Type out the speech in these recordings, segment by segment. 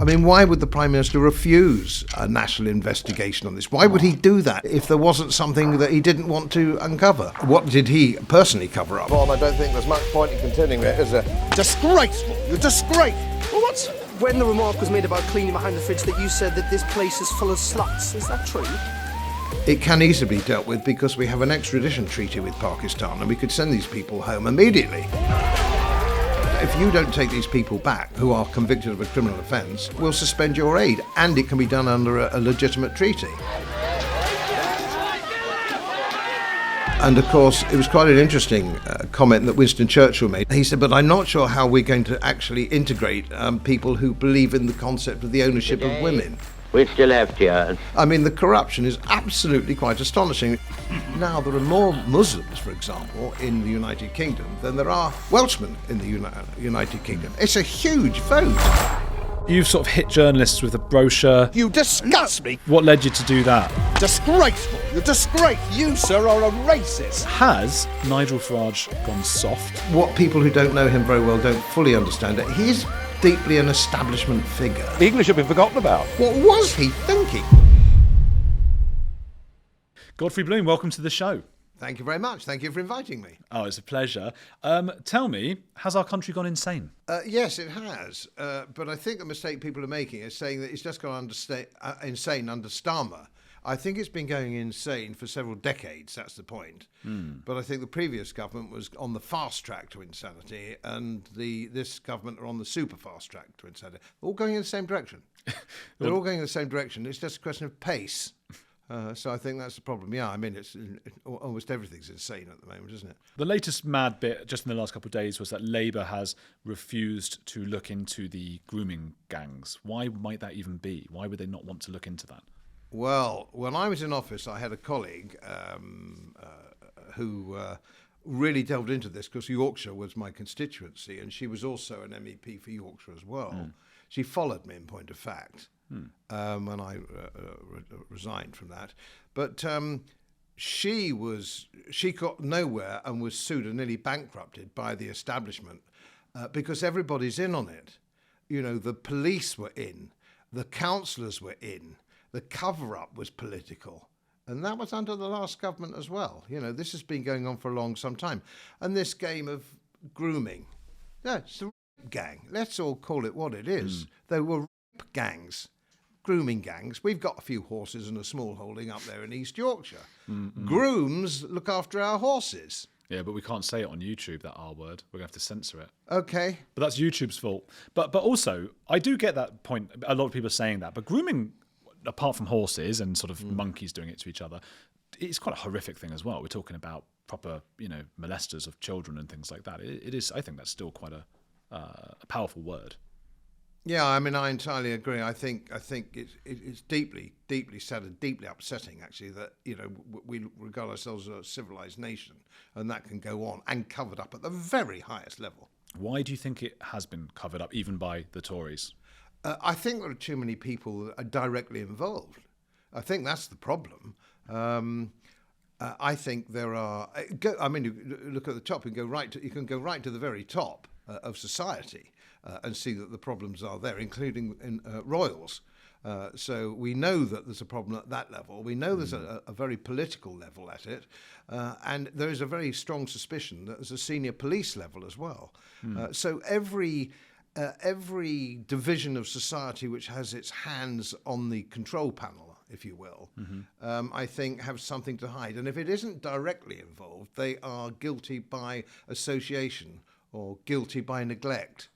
I mean, why would the Prime Minister refuse a national investigation on this? Why would he do that if there wasn't something that he didn't want to uncover? What did he personally cover up? Bob, I don't think there's much point in continuing it, is there? Disgraceful! You're disgraceful! Well, what's... When the remark was made about cleaning behind the fridge that you said that this place is full of sluts, is that true? It can easily be dealt with because we have an extradition treaty with Pakistan and we could send these people home immediately. If you don't take these people back who are convicted of a criminal offence, we'll suspend your aid, and it can be done under a legitimate treaty. And of course, it was quite an interesting comment that Winston Churchill made. He said, but I'm not sure how we're going to actually integrate people who believe in the concept of the ownership of women. We still have tears. I mean, the corruption is absolutely quite astonishing. Now, there are more Muslims, for example, in the United Kingdom than there are Welshmen in the United Kingdom. It's a huge vote. You've sort of hit journalists with a brochure. You disgust me! What led you to do that? Disgraceful! You're disgraceful! You, sir, are a racist! Has Nigel Farage gone soft? What people who don't know him very well don't fully understand it. He's deeply an establishment figure. The English have been forgotten about. What was he thinking? Godfrey Bloom, welcome to the show. Thank you very much. Thank you for inviting me. Oh, it's a pleasure. Tell me, has our country gone insane? Yes, it has. But I think the mistake people are making is saying that it's just gone insane under Starmer. I think it's been going insane for several decades, that's the point. But I think the previous government was on the fast track to insanity, and this government are on the super fast track to insanity. All going in the same direction. They're all going in the same direction. It's just a question of pace. So I think that's the problem. Yeah, I mean, it's almost everything's insane at the moment, isn't it? The latest mad bit just in the last couple of days was that Labour has refused to look into the grooming gangs. Why might that even be? Why would they not want to look into that? Well, when I was in office, I had a colleague who really delved into this because Yorkshire was my constituency, and she was also an MEP for Yorkshire as well. She followed me, in point of fact, when I resigned from that. But she got nowhere and was sued and nearly bankrupted by the establishment because everybody's in on it. You know, the police were in, the councillors were in. The cover-up was political, and that was under the last government as well. You know, this has been going on for some time. And this game of grooming, yeah, it's the rape gang. Let's all call it what it is. They were rape gangs, grooming gangs. We've got a few horses and a small holding up there in East Yorkshire. Grooms look after our horses. Yeah, but we can't say it on YouTube, that R word. We're going to have to censor it. Okay. But that's YouTube's fault. But also, I do get that point. A lot of people are saying that. But grooming, apart from horses and sort of monkeys doing it to each other, it's quite a horrific thing as well. We're talking about proper, molesters of children and things like that. It is. I think that's still quite a powerful word. Yeah, I mean, I entirely agree. I think it's deeply, deeply sad and deeply upsetting, actually, that we regard ourselves as a civilized nation, and that can go on and covered up at the very highest level. Why do you think it has been covered up, even by the Tories? I think there are too many people that are directly involved. I think that's the problem. I think there are. You look at the top and you can go right to the very top of society and see that the problems are there, including in royals. So we know that there's a problem at that level. We know there's a very political level at it, and there is a very strong suspicion that there's a senior police level as well. So every division of society which has its hands on the control panel, if you will, I think have something to hide. And if it isn't directly involved, they are guilty by association or guilty by neglect.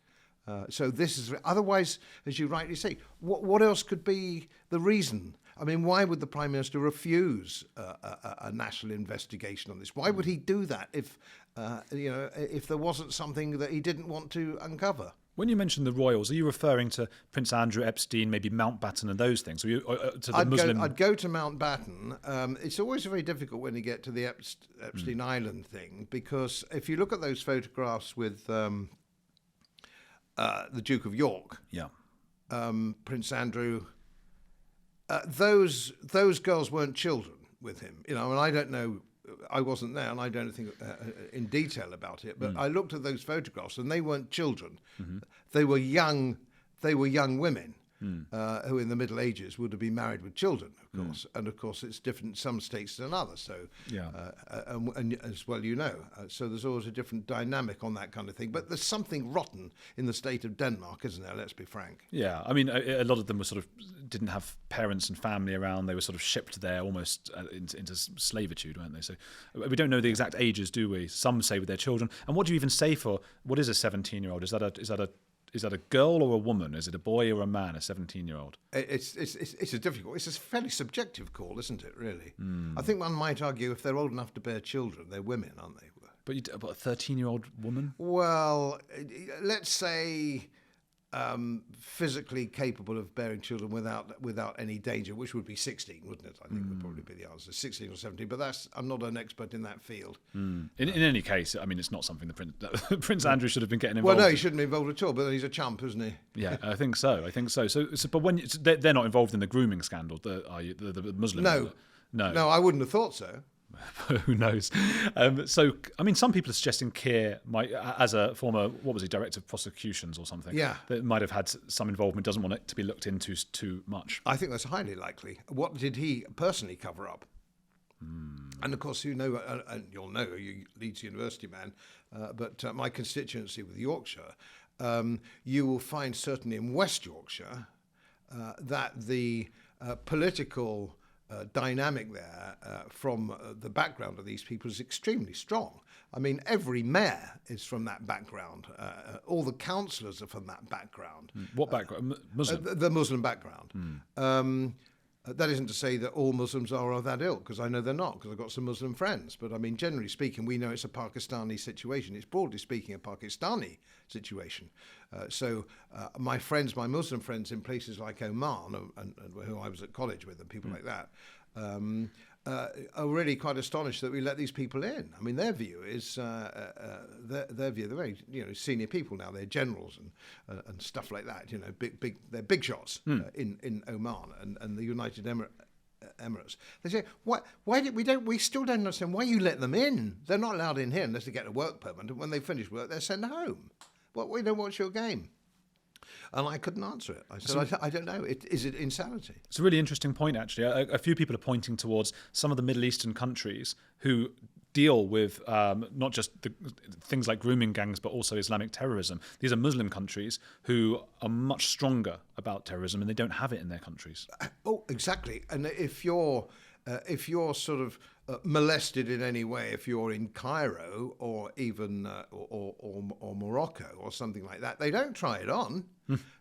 So this is, otherwise, as you rightly say, what else could be the reason? I mean, why would the Prime Minister refuse a national investigation on this? Why would he do that if there wasn't something that he didn't want to uncover? When you mention the royals, are you referring to Prince Andrew, Epstein, maybe Mountbatten and those things? I'd go to Mountbatten. It's always very difficult when you get to the Epstein Island thing, because if you look at those photographs with the Duke of York, Prince Andrew, those girls weren't children with him. And I don't know. I wasn't there, and I don't think in detail about it. But I looked at those photographs, and they weren't children; they were young. They were young women. who in the Middle Ages would have been married with children, of course. And of course, it's different in some states than others. So, and as well, so there's always a different dynamic on that kind of thing. But there's something rotten in the state of Denmark, isn't there? Let's be frank. Yeah, I mean, a lot of them were sort of didn't have parents and family around. They were sort of shipped there almost into slavitude, weren't they? So we don't know the exact ages, do we? Some say with their children. And what do you even say for what is a 17-year-old? Is that a girl or a woman? Is it a boy or a man? A 17-year-old? It's a fairly subjective call, isn't it? Really, I think one might argue if they're old enough to bear children, they're women, aren't they? But a 13-year-old woman? Well, let's say physically capable of bearing children without any danger, which would be 16, wouldn't it? I think would probably be the answer, 16 or 17. But I'm not an expert in that field. In any case, I mean, it's not something that Prince Andrew should have been getting involved. Well, no, he shouldn't be involved at all. But he's a chump, isn't he? Yeah, I think so. So but when they're not involved in the grooming scandal, the Muslim? No, I wouldn't have thought so. Who knows? So, I mean, some people are suggesting Keir might, as a former, director of prosecutions or something, that might have had some involvement, doesn't want it to be looked into too much. I think that's highly likely. What did he personally cover up? And of course, and you'll know, you Leeds University man, but my constituency with Yorkshire, you will find certainly in West Yorkshire that the political dynamic there from the background of these people is extremely strong. I mean, every mayor is from that background. All the councillors are from that background. What background? Muslim? The Muslim background. That isn't to say that all Muslims are of that ilk, because I know they're not, because I've got some Muslim friends. But I mean, generally speaking, we know it's a Pakistani situation. It's broadly speaking a Pakistani situation. So my Muslim friends in places like Oman, and who I was at college with, and people like that, are really quite astonished that we let these people in. I mean, their view is they're very senior people now. They're generals and stuff like that. They're big shots in Oman and the United Emirates. They say, we still don't understand why you let them in. They're not allowed in here unless they get a work permit. And when they finish work, they're sent home. Well, we don't watch your game. And I couldn't answer it. I said, I don't know. Is it insanity? It's a really interesting point, actually. A few people are pointing towards some of the Middle Eastern countries who deal with not just things like grooming gangs, but also Islamic terrorism. These are Muslim countries who are much stronger about terrorism, and they don't have it in their countries. Oh, exactly. And if you're sort of molested in any way, if you're in Cairo or even or Morocco or something like that, they don't try it on.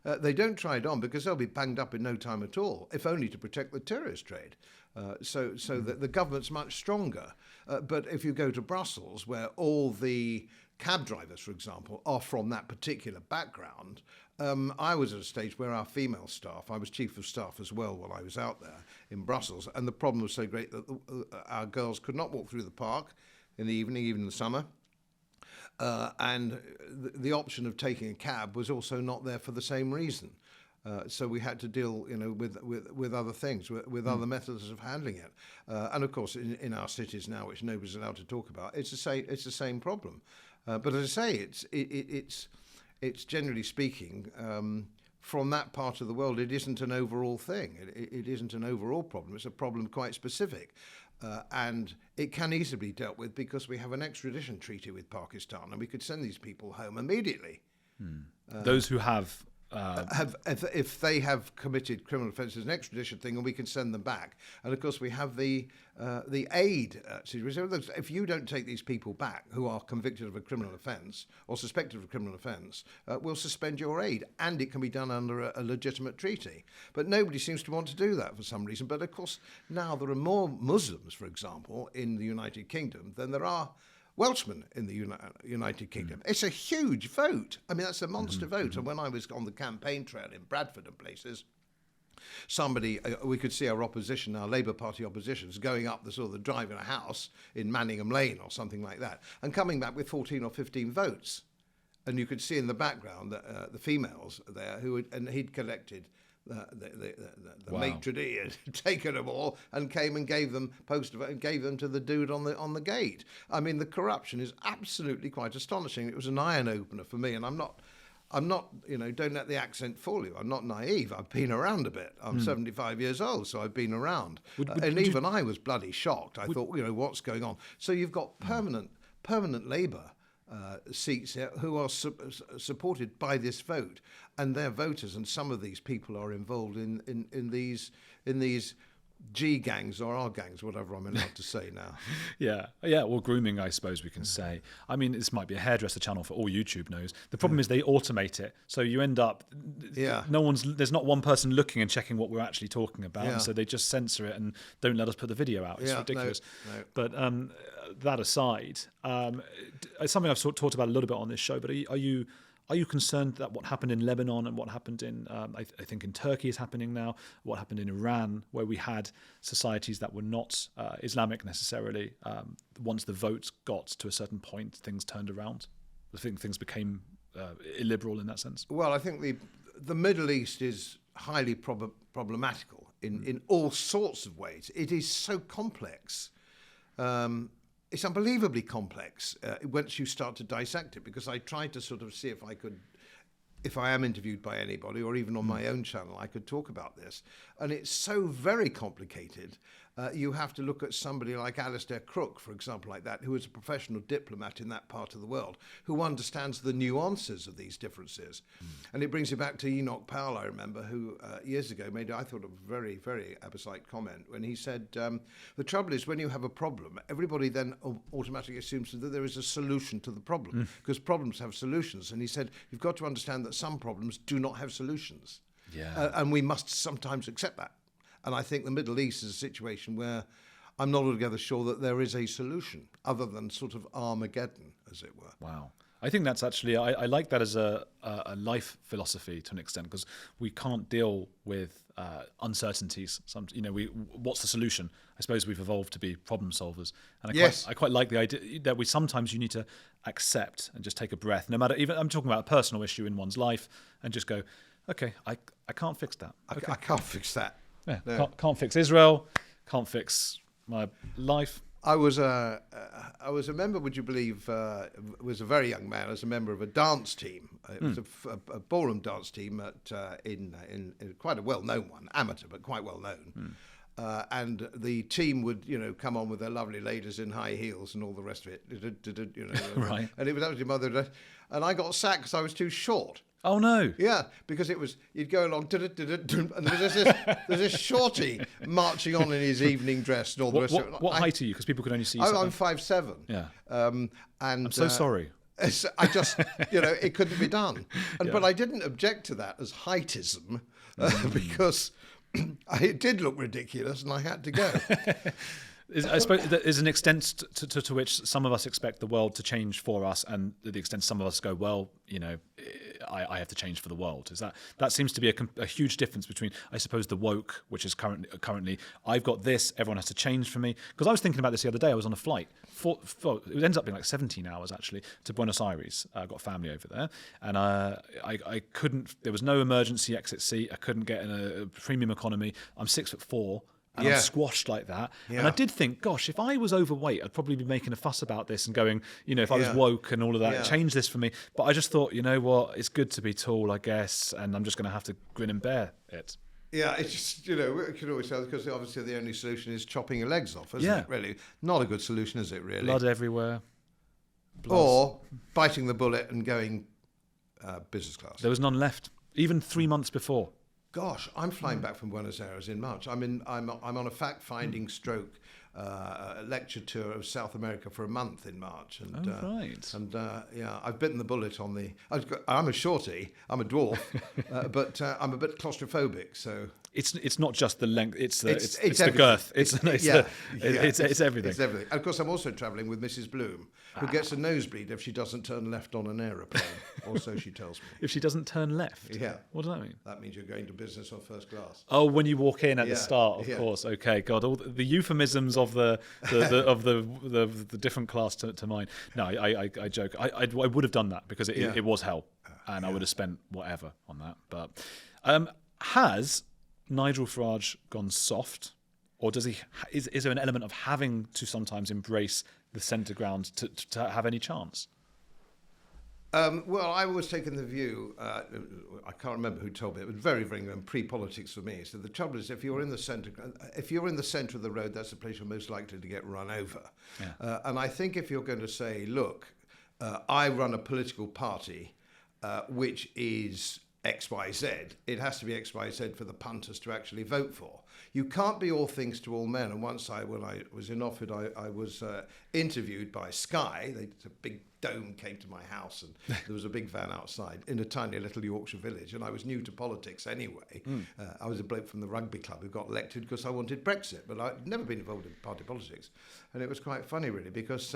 They don't try it on because they'll be banged up in no time at all, if only to protect the tourist trade. So the government's much stronger. But if you go to Brussels, where all the cab drivers, for example, are from that particular background, I was at a stage where our female staff, I was chief of staff as well while I was out there in Brussels, and the problem was so great that our girls could not walk through the park in the evening, even in the summer. And the option of taking a cab was also not there for the same reason. So we had to deal, with other things, with other methods of handling it. And of course, in our cities now, which nobody's allowed to talk about, it's the same problem. But as I say, it's generally speaking, from that part of the world, it isn't an overall thing. It isn't an overall problem. It's a problem quite specific. And it can easily be dealt with because we have an extradition treaty with Pakistan, and we could send these people home immediately. Those who have if they have committed criminal offences, an extradition thing, and we can send them back. And of course, we have the aid situation. If you don't take these people back who are convicted of a criminal offence or suspected of a criminal offence, we'll suspend your aid, and it can be done under a legitimate treaty. But nobody seems to want to do that for some reason. But of course, now there are more Muslims, for example, in the United Kingdom than there are Welshmen in the United Kingdom. It's a huge vote. I mean, that's a monster vote. And when I was on the campaign trail in Bradford and places, we could see our opposition, our Labour Party oppositions, going up the sort of the drive in a house in Manningham Lane or something like that, and coming back with 14 or 15 votes. And you could see in the background the females there and he'd collected the maitre d' had taken them all and came and gave them to the dude on the gate. I mean, the corruption is absolutely quite astonishing. It was an eye opener for me, and I'm I'm not, don't let the accent fool you. I'm not naive. I've been around a bit. I'm 75 years old, so I've been around. And even I was bloody shocked. I thought, what's going on? So you've got permanent Labour seats here who are supported by this vote, and their voters, and some of these people are involved in these G gangs or R gangs, whatever I'm allowed to say now. Yeah. Well, grooming, I suppose we can say. I mean, this might be a hairdresser channel for all YouTube knows. The problem is they automate it, so you end up. There's not one person looking and checking what we're actually talking about, and so they just censor it and don't let us put the video out. It's ridiculous. No. But that aside, it's something I've talked about a little bit on this show. But are you concerned that what happened in Lebanon and what happened in, I think in Turkey is happening now, what happened in Iran, where we had societies that were not Islamic necessarily, once the vote got to a certain point, things turned around? I think things became illiberal in that sense. Well, I think the Middle East is highly problematical in all sorts of ways. It is so complex. It's unbelievably complex once you start to dissect it, because I tried to sort of see if I am interviewed by anybody or even on my own channel, I could talk about this. And it's so very complicated. You have to look at somebody like Alistair Crook, for example, like that, who is a professional diplomat in that part of the world, who understands the nuances of these differences. And it brings you back to Enoch Powell, I remember, who years ago made, I thought, a very, very apposite comment when he said, the trouble is when you have a problem, everybody then automatically assumes that there is a solution to the problem, because problems have solutions. And he said, you've got to understand that some problems do not have solutions. And we must sometimes accept that. And I think the Middle East is a situation where I'm not altogether sure that there is a solution other than sort of Armageddon, as it were. Wow. I think that's actually, I like that as a life philosophy to an extent, because we can't deal with uncertainties. What's the solution? I suppose we've evolved to be problem solvers. And I quite like the idea that you need to accept and just take a breath, no matter, even I'm talking about a personal issue in one's life, and just go, okay, I can't fix that. Okay. I can't fix that. Yeah, no. Can't fix Israel, can't fix my life. I was a member, would you believe, was a very young man, as a member of a dance team. It was a ballroom dance team in quite a well-known one, amateur, but quite well-known. And the team would, come on with their lovely ladies in high heels and all the rest of it. Right. And it was actually mother, and I got sacked because I was too short. Oh no! Yeah, because you'd go along, and there's this shorty marching on in his evening dress and all the rest of it. What height are you? Because people could only see you. I'm 5'7". Yeah. And I'm so sorry. I just, it couldn't be done. But I didn't object to that as heightism because it did look ridiculous, and I had to go. I suppose there's an extent to which some of us expect the world to change for us, and to the extent some of us go, well, I have to change for the world. That seems to be a huge difference between, I suppose, the woke, which is currently I've got this, everyone has to change for me. Because I was thinking about this the other day. I was on a flight. It ends up being like 17 hours actually to Buenos Aires. I've got family over there, and I couldn't. There was no emergency exit seat. I couldn't get in a premium economy. I'm 6'4". And I'm squashed like that. Yeah. And I did think, gosh, if I was overweight, I'd probably be making a fuss about this and going, if I was woke and all of that, change this for me. But I just thought, you know what, it's good to be tall, I guess, and I'm just going to have to grin and bear it. Yeah, it's just, we could always say, because obviously the only solution is chopping your legs off, isn't it, really? Not a good solution, is it, really? Blood everywhere. Or biting the bullet and going business class. There was none left, even 3 months before. Gosh, I'm flying back from Buenos Aires in March. I'm on a fact-finding stroke lecture tour of South America for a month in March. And, right. And I've bitten the bullet on the. I'm a shorty. I'm a dwarf, but I'm a bit claustrophobic. So it's not just the length. It's the girth. It's everything. It's everything. And of course, I'm also travelling with Mrs. Bloom, who gets a nosebleed if she doesn't turn left on an aeroplane, or so she tells me. If she doesn't turn left. Yeah. What does that mean? That means you're going to business on first class. Oh, when you walk in at the start, of course. Okay, God, all the euphemisms of the different class to mine. No, I joke. I would have done that because it was hell, and I would have spent whatever on that. But has Nigel Farage gone soft, or does he? Is there an element of having to sometimes embrace the centre ground to have any chance? Well, I was taking the view, I can't remember who told me, it was very, very pre-politics for me. So the trouble is, if you're in the centre of the road, that's the place you're most likely to get run over. Yeah. And I think if you're going to say, look, I run a political party which is XYZ, it has to be XYZ for the punters to actually vote for. You can't be all things to all men. And once when I was in Oxford, I was interviewed by Sky. A big dome came to my house, and there was a big van outside in a tiny little Yorkshire village. And I was new to politics anyway. I was a bloke from the rugby club who got elected because I wanted Brexit, but I'd never been involved in party politics. And it was quite funny, really, because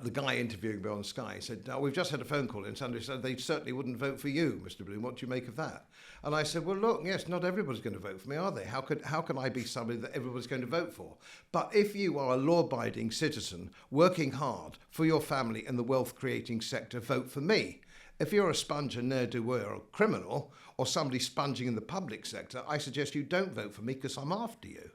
the guy interviewing me on Sky said, "Now, we've just had a phone call and somebody said they certainly wouldn't vote for you, Mr. Bloom. What do you make of that?" And I said, "Well, look, yes, not everybody's going to vote for me, are they? How can I be somebody that everybody's going to vote for? But if you are a law-abiding citizen working hard for your family in the wealth-creating sector, vote for me. If you're a sponge, a ne'er-do-well, or a criminal, or somebody sponging in the public sector, I suggest you don't vote for me because I'm after you."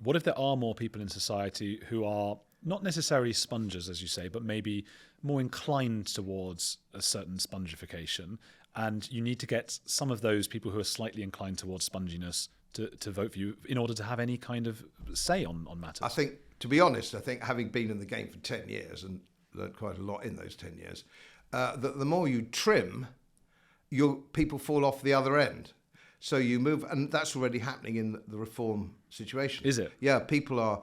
What if there are more people in society who are not necessarily sponges, as you say, but maybe more inclined towards a certain spongification, and you need to get some of those people who are slightly inclined towards sponginess to vote for you in order to have any kind of say on matters? I think, to be honest, having been in the game for 10 years and learned quite a lot in those 10 years, that the more you trim, people fall off the other end. So you move, and that's already happening in the reform situation. Is it? Yeah, people are,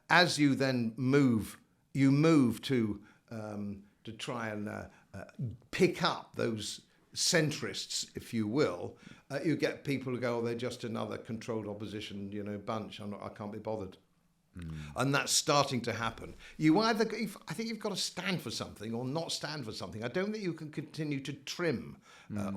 as you then move, to try and pick up those centrists, if you will. You get people who go, "Oh, they're just another controlled opposition, bunch. I can't be bothered." And that's starting to happen. I think you've got to stand for something or not stand for something. I don't think you can continue to trim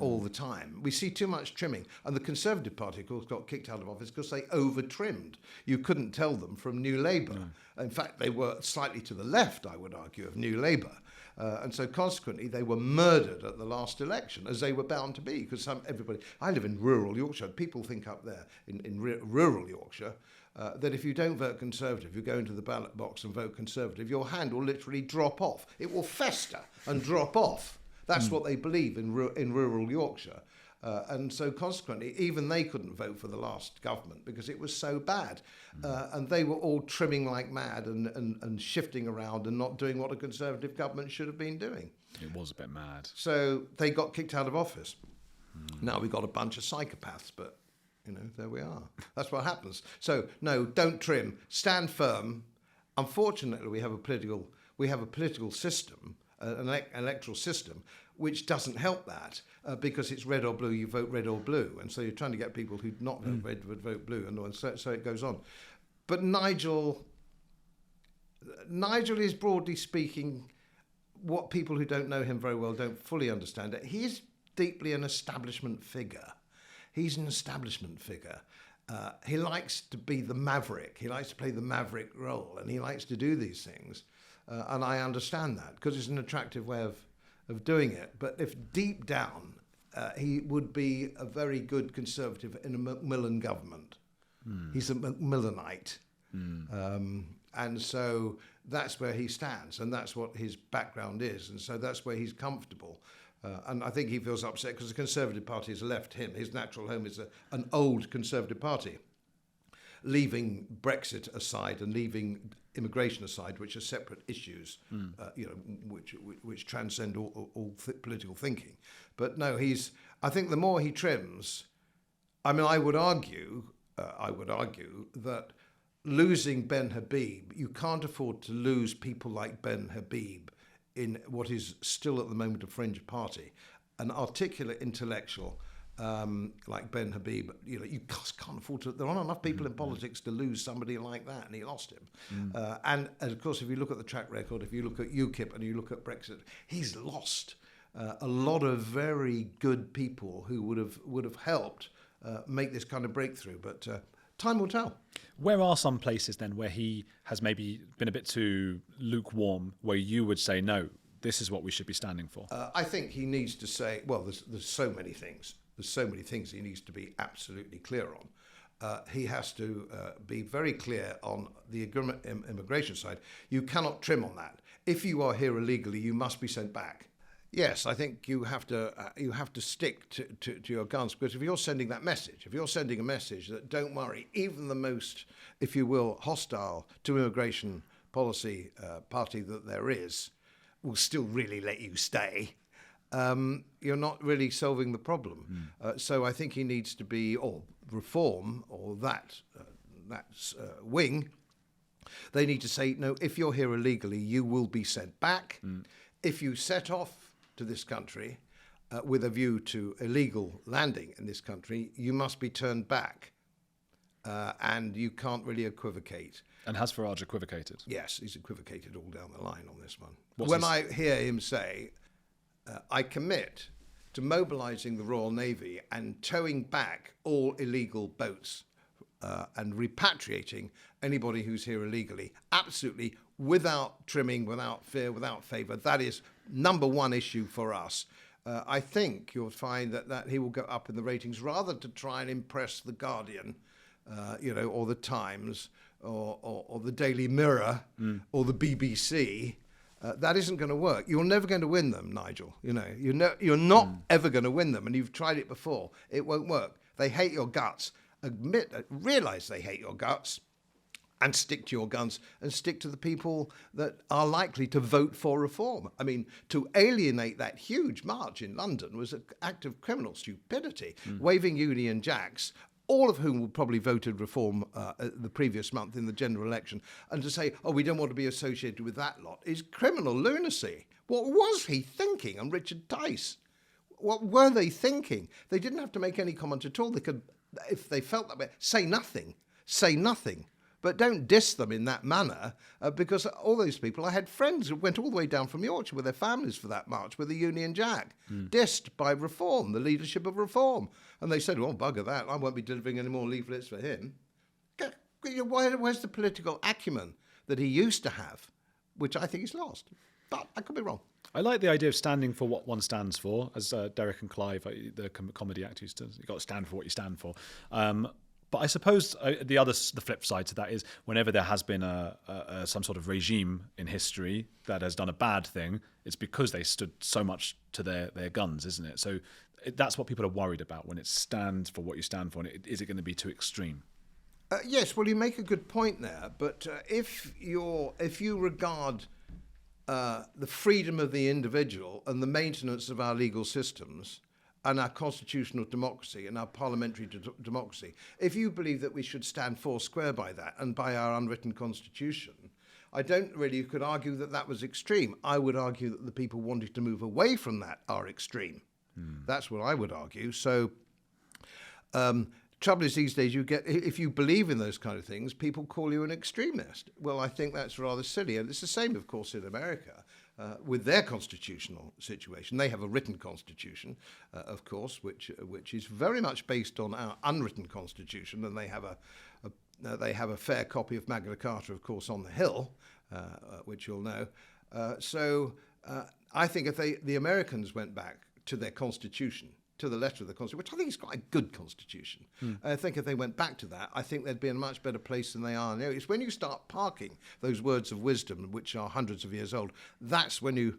all the time. We see too much trimming. And the Conservative Party, of course, got kicked out of office because they over-trimmed. You couldn't tell them from New Labour. In fact, they were slightly to the left, I would argue, of New Labour. And so consequently, they were murdered at the last election, as they were bound to be, because everybody... I live in rural Yorkshire. People think up there in rural Yorkshire that if you don't vote Conservative, you go into the ballot box and vote Conservative, your hand will literally drop off. It will fester and drop off. That's what they believe in rural Yorkshire. And so consequently, even they couldn't vote for the last government because it was so bad. And they were all trimming like mad and shifting around and not doing what a Conservative government should have been doing. It was a bit mad. So they got kicked out of office. Now we've got a bunch of psychopaths, but... there we are. That's what happens. So, no, don't trim. Stand firm. Unfortunately, we have a political system, an electoral system, which doesn't help that because it's red or blue. You vote red or blue, and so you're trying to get people who not vote red would vote blue, and so it goes on. But Nigel is broadly speaking what people who don't know him very well don't fully understand. He's deeply an establishment figure. He's an establishment figure. He likes to be the maverick. He likes to play the maverick role, and he likes to do these things. And I understand that because it's an attractive way of doing it. But if deep down, he would be a very good Conservative in a Macmillan government. He's a Macmillanite. And so that's where he stands, and that's what his background is. And so that's where he's comfortable. And I think he feels upset because the Conservative Party has left him. His natural home is an old Conservative Party, leaving Brexit aside and leaving immigration aside, which are separate issues, which transcend all political thinking. But no, I think the more he trims, I would argue that losing Ben Habib, you can't afford to lose people like Ben Habib in what is still at the moment a fringe party. An articulate intellectual like Ben Habib, you just can't afford to. There aren't enough people in politics to lose somebody like that, and he lost him. And of course, if you look at the track record, if you look at UKIP and you look at Brexit, he's lost a lot of very good people who would have helped make this kind of breakthrough. But time will tell. Where are some places then where he has maybe been a bit too lukewarm, where you would say, no, this is what we should be standing for? I think he needs to say, well, there's so many things. There's so many things he needs to be absolutely clear he has to be very clear on the immigration side. You cannot trim on that. If you are here illegally, you must be sent back. Yes, I think you have to stick to your guns, because if you're sending that message, if you're sending a message that don't worry, even the most, if you will, hostile to immigration policy party that there is, will still really let you stay. You're not really solving the problem. So I think he needs to be, or reform, or that wing. They need to say, no, if you're here illegally, you will be sent back. If you set off to this country with a view to illegal landing in this country, you must be turned back. And you can't really equivocate. And has Farage equivocated? Yes, he's equivocated all down the line on this one. What's when I hear him say, I commit to mobilising the Royal Navy and towing back all illegal boats and repatriating anybody who's here illegally, absolutely, without trimming, without fear, without favour. That is number one issue for us. I think you'll find that he will go up in the ratings rather to try and impress The Guardian, or The Times, or the Daily Mirror, or the BBC. That isn't going to work. You're never going to win them, Nigel. You're not ever going to win them, and you've tried it before. It won't work. They hate your guts. Realise they hate your guts, and stick to your guns, and stick to the people that are likely to vote for reform. I mean, to alienate that huge march in London was an act of criminal stupidity. Waving Union Jacks, all of whom probably voted reform the previous month in the general election, and to say, oh, we don't want to be associated with that lot, is criminal lunacy. What was he thinking? And Richard Tice, what were they thinking? They didn't have to make any comment at all. They could, if they felt that way, say nothing. But don't diss them in that manner, because all those people, I had friends who went all the way down from Yorkshire with their families for that march with the Union Jack, dissed by Reform, the leadership of Reform. And they said, well, bugger that, I won't be delivering any more leaflets for him. Where's the political acumen that he used to have, which I think he's lost? But I could be wrong. I like the idea of standing for what one stands for, as Derek and Clive, the comedy actor, used to. You've got to stand for what you stand for. But I suppose the flip side to that is whenever there has been some sort of regime in history that has done a bad thing, it's because they stood so much to their guns, isn't it? So that's what people are worried about when it stands for what you stand for. And is it going to be too extreme? Yes, well, you make a good point there. But if you regard the freedom of the individual and the maintenance of our legal systems and our constitutional democracy and our parliamentary democracy, if you believe that we should stand four square by that and by our unwritten constitution, I don't really, you could argue that was extreme. I would argue that the people wanting to move away from that are extreme. That's what I would argue. So trouble is these days you get, if you believe in those kind of things, people call you an extremist. Well, I think that's rather silly. And it's the same, of course, in America. With their constitutional situation. They have a written constitution, of course, which is very much based on our unwritten constitution, and they have a fair copy of Magna Carta, of course, on the Hill, which you'll know. So I think if the Americans went back to their constitution, to the letter of the Constitution, which I think is quite a good Constitution. I think if they went back to that, I think they'd be in a much better place than they are now. It's when you start parking those words of wisdom, which are hundreds of years old, that's when you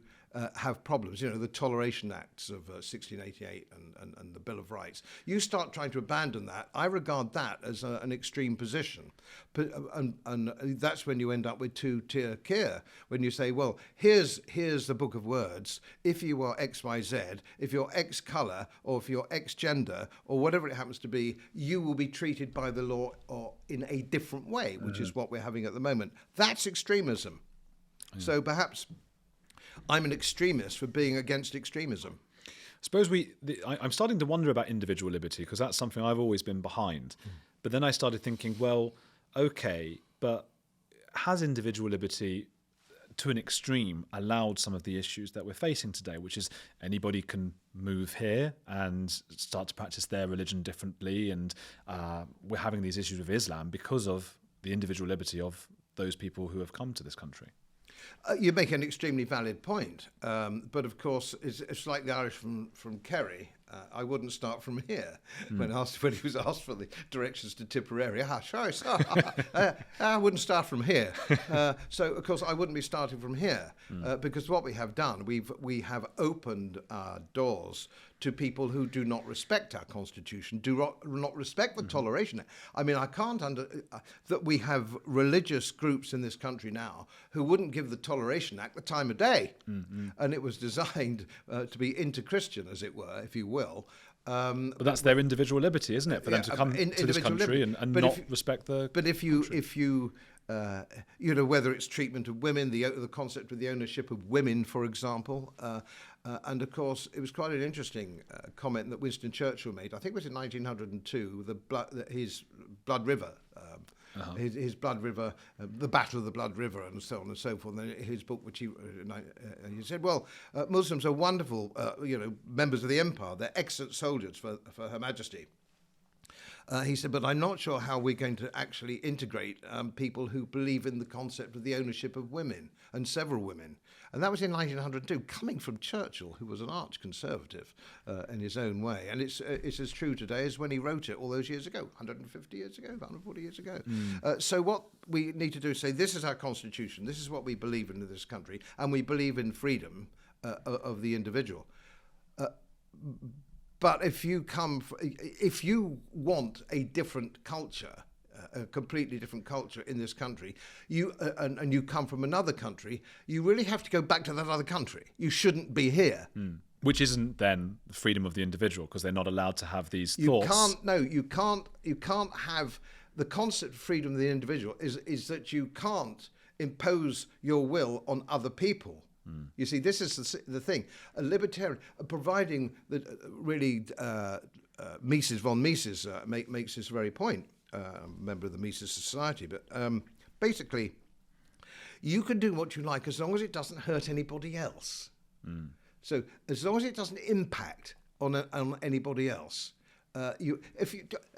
have problems. The Toleration Acts of 1688 and the Bill of Rights. You start trying to abandon that. I regard that as an extreme position. And that's when you end up with two-tier Keir, when you say, well, here's the book of words. If you are XYZ, if you're X colour, or if you're X gender, or whatever it happens to be, you will be treated by the law or in a different way, which is what we're having at the moment. That's extremism. So perhaps I'm an extremist for being against extremism. I suppose I'm starting to wonder about individual liberty, because that's something I've always been behind. But then I started thinking, well, okay, but has individual liberty to an extreme allowed some of the issues that we're facing today, which is anybody can move here and start to practice their religion differently, and we're having these issues with Islam because of the individual liberty of those people who have come to this country? You make an extremely valid point, but of course it's like the Irish from Kerry. I wouldn't start from here. When he was asked for the directions to Tipperary, sorry, sir, I wouldn't start from here. So, of course, I wouldn't be starting from here because what we have done, we have opened our doors to people who do not respect our constitution, do not respect the Toleration Act. I mean, I can't that we have religious groups in this country now who wouldn't give the Toleration Act the time of day, and it was designed to be inter-Christian, as it were, if you will. But that's their individual liberty, isn't it, for them to come to this country and not respect the. But if you whether it's treatment of women, the concept of the ownership of women, for example, and of course it was quite an interesting comment that Winston Churchill made. I think it was in 1902. His Blood River. His Blood River, the Battle of the Blood River, and so on and so forth. And his book, which he said, well, Muslims are wonderful, members of the empire. They're excellent soldiers for Her Majesty. He said, but I'm not sure how we're going to actually integrate people who believe in the concept of the ownership of women, and several women. And that was in 1902, coming from Churchill, who was an arch conservative in his own way. And it's as true today as when he wrote it all those years ago, 150 years ago, 140 years ago. So what we need to do is say, this is our constitution, this is what we believe in this country, and we believe in freedom of the individual. But if you want a different culture, a completely different culture in this country, and you come from another country, you really have to go back to that other country. You shouldn't be here. Which isn't then the freedom of the individual, because they're not allowed to have these thoughts. You can't have the concept of freedom of the individual is that you can't impose your will on other people. You see, this is the thing. A libertarian, providing that Mises von Mises makes this very point, member of the Mises Society, but basically, you can do what you like as long as it doesn't hurt anybody else. So as long as it doesn't impact on anybody else. And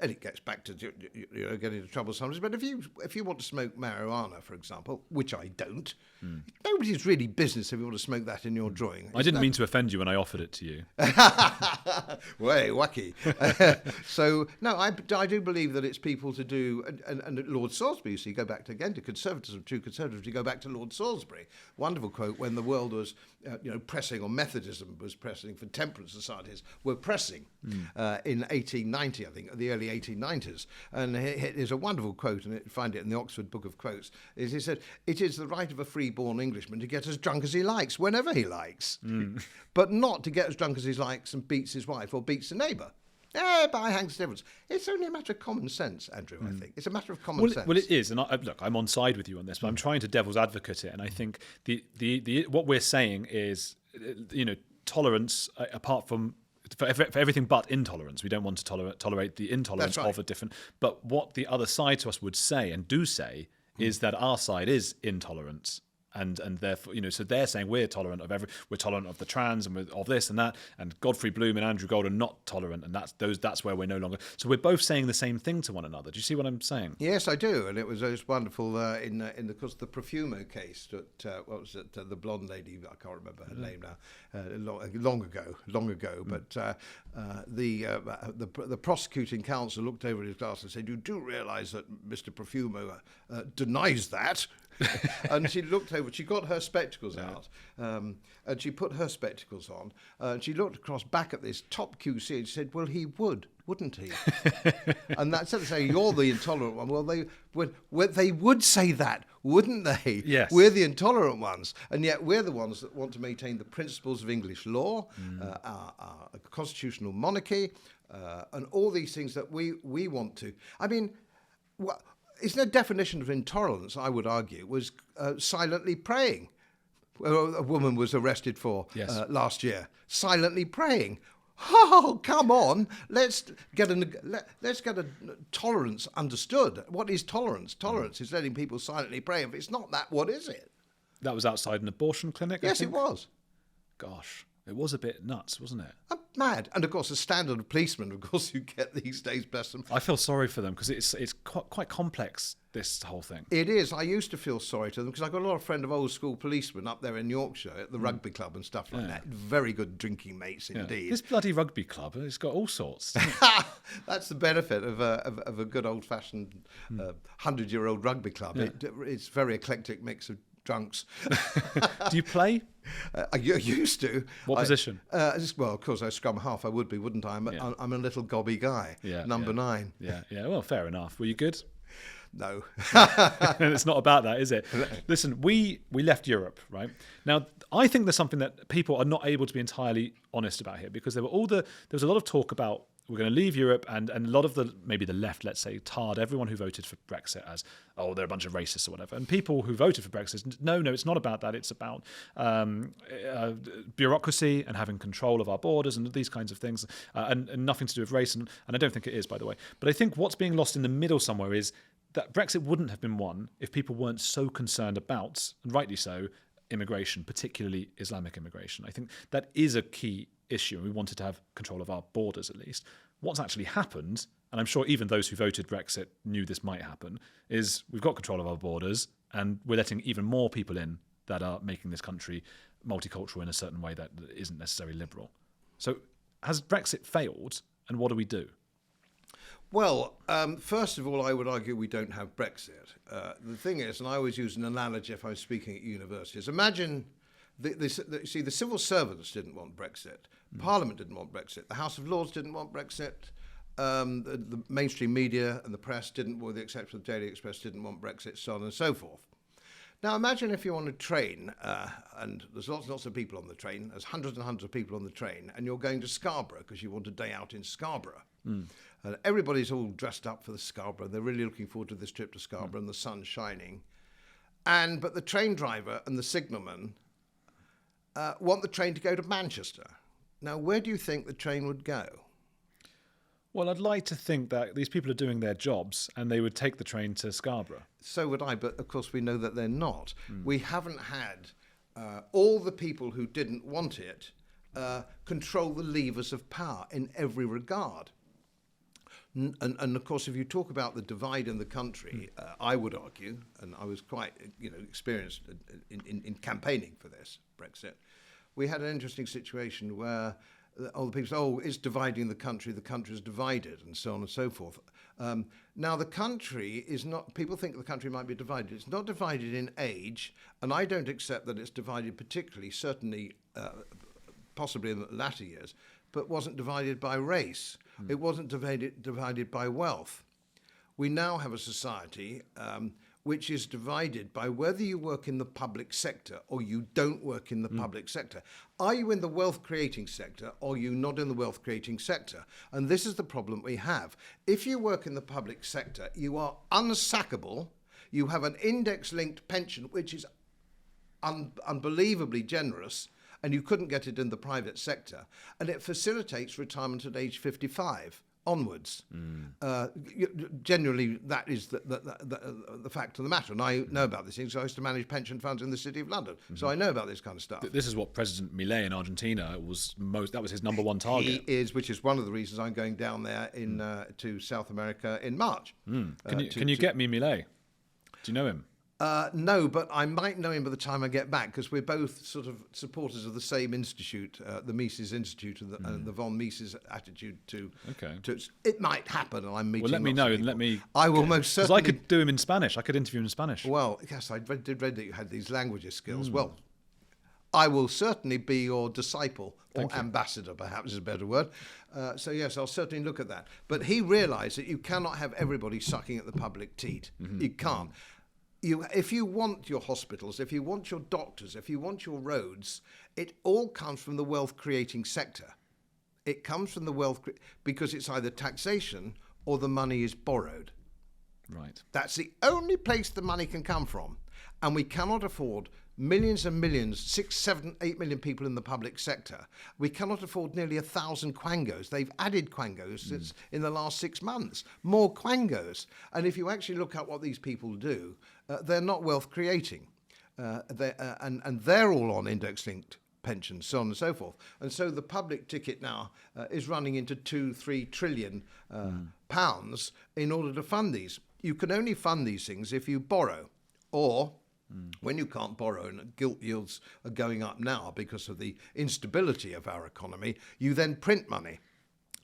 it gets back to getting into trouble sometimes. But if you want to smoke marijuana, for example, which I don't, nobody's really business if you want to smoke that in your drawing. I didn't mean to offend you when I offered it to you. Way wacky. So no, I do believe that it's people to do, and Lord Salisbury. So you go back to conservatism, true conservatism. You go back to Lord Salisbury. Wonderful quote when the world was, pressing, or Methodism was pressing for temperance societies were pressing in 1890, I think, the early 1890s. And here's a wonderful quote, and you find it in the Oxford Book of Quotes. He said, "It is the right of a free-born Englishman to get as drunk as he likes, whenever he likes, but not to get as drunk as he likes and beats his wife or beats the neighbour." By hangs the difference. It's only a matter of common sense, Andrew, I think. It's a matter of common sense. Well, it is. And look, I'm on side with you on this, but I'm trying to devil's advocate it. And I think the what we're saying is, tolerance, apart from for everything but intolerance. We don't want to tolerate the intolerance of a different. But what the other side to us would say and do say is that our side is intolerance. And therefore, so they're saying we're tolerant of we're tolerant of the trans and of this and that, and Godfrey Bloom and Andrew Gold are not tolerant, and that's where we're no longer. So we're both saying the same thing to one another. Do you see what I'm saying? Yes, I do, and it was wonderful in the Profumo case. That what was it? The blonde lady, I can't remember her name now. Long ago. But the prosecuting counsel looked over at his glass and said, "You do realise that Mr. Profumo denies that." And she looked over, she got her spectacles out, and she put her spectacles on, and she looked across back at this top QC and she said, "Well, he would, wouldn't he?" And that's to say, you're the intolerant one. Well, they would say that, wouldn't they? Yes. We're the intolerant ones, and yet we're the ones that want to maintain the principles of English law, our constitutional monarchy, and all these things that we want to. I mean, isn't a definition of intolerance, I would argue, was silently praying. A woman was arrested for last year. Silently praying. Oh, come on! Let's get a tolerance understood. What is tolerance? Tolerance is letting people silently pray. If it's not that, what is it? That was outside an abortion clinic. Yes, it was. Gosh. It was a bit nuts, wasn't it? Mad. And of course, the standard of policemen, of course, you get these days, bless them. I feel sorry for them because it's quite complex, this whole thing. It is. I used to feel sorry to them because I've got a lot of friends of old school policemen up there in Yorkshire at the rugby club and stuff like that. Very good drinking mates indeed. This bloody rugby club, it's got all sorts. That's the benefit of a good old-fashioned 100-year-old rugby club. Yeah. It's a very eclectic mix of drunks. Do you play? I used to. What position? Well, of course, I scrum half. I would be, wouldn't I? I'm a little gobby guy. Number 9. Yeah. Well, fair enough. Were you good? No. It's not about that, is it? Listen, we left Europe, right? Now, I think there's something that people are not able to be entirely honest about here, because there was a lot of talk about we're going to leave Europe, and a lot of maybe the left, let's say, tarred everyone who voted for Brexit as, oh, they're a bunch of racists or whatever. And people who voted for Brexit, no, it's not about that. It's about bureaucracy and having control of our borders and these kinds of things, and nothing to do with race. And I don't think it is, by the way. But I think what's being lost in the middle somewhere is that Brexit wouldn't have been won if people weren't so concerned about, and rightly so, immigration, particularly Islamic immigration. I think that is a key issue, and we wanted to have control of our borders at least. What's actually happened, and I'm sure even those who voted Brexit knew this might happen, is we've got control of our borders and we're letting even more people in that are making this country multicultural in a certain way that isn't necessarily liberal. So has Brexit failed, and what do we do? Well, first of all, I would argue we don't have Brexit. The thing is, and I always use an analogy if I'm speaking at universities, imagine the civil servants didn't want Brexit. Parliament didn't want Brexit. The House of Lords didn't want Brexit. The mainstream media and the press didn't, with the exception of the Daily Express, didn't want Brexit, so on and so forth. Now imagine if you're on a train, and there's lots and lots of people on the train, there's hundreds and hundreds of people on the train, and you're going to Scarborough because you want a day out in Scarborough. And everybody's all dressed up for the Scarborough. They're really looking forward to this trip to Scarborough and the sun's shining. But the train driver and the signalman want the train to go to Manchester. Now, where do you think the train would go? Well, I'd like to think that these people are doing their jobs and they would take the train to Scarborough. So would I, but of course we know that they're not. We haven't had all the people who didn't want it control the levers of power in every regard. And of course, if you talk about the divide in the country, I would argue, and I was quite experienced in campaigning for this Brexit, we had an interesting situation where all the people say, oh, it's dividing the country is divided, and so on and so forth. Now, the country is not, people think the country might be divided. It's not divided in age, and I don't accept that it's divided particularly, certainly, possibly in the latter years, but wasn't divided by race. It wasn't divided by wealth. We now have a society which is divided by whether you work in the public sector or you don't work in the public sector. Are you in the wealth-creating sector or are you not in the wealth-creating sector? And this is the problem we have. If you work in the public sector, you are unsackable. You have an index-linked pension, which is unbelievably generous, and you couldn't get it in the private sector. And it facilitates retirement at age 55 onwards. Generally, that is the fact of the matter. And I know about these things. I used to manage pension funds in the City of London. So I know about this kind of stuff. This is what President Milei in Argentina that was his number one target. He is, which is one of the reasons I'm going down there to South America in March. Can you get me Milei? Do you know him? No, but I might know him by the time I get back, because we're both sort of supporters of the same institute, the Mises Institute, and the von Mises attitude to. Okay. It might happen, and I'm meeting. Well, let me know, and let me. I will most certainly. Because I could do him in Spanish. I could interview him in Spanish. Well, yes, I did read that you had these languages skills. Well, I will certainly be your disciple, or ambassador, perhaps is a better word. So yes, I'll certainly look at that. But he realised that you cannot have everybody sucking at the public teat. You can't. If you want your hospitals, if you want your doctors, if you want your roads, it all comes from the wealth-creating sector. It comes from the wealth because it's either taxation or the money is borrowed. Right. That's the only place the money can come from. And we cannot afford millions and millions, 6, 7, 8 million people in the public sector. We cannot afford nearly 1,000 quangos. They've added quangos in the last 6 months. More quangos. And if you actually look at what these people do, they're not wealth creating. And they're all on index-linked pensions, so on and so forth. And so the public ticket now is running into 2-3 trillion pounds in order to fund these. You can only fund these things if you borrow, or when you can't borrow and gilt yields are going up now because of the instability of our economy, you then print money,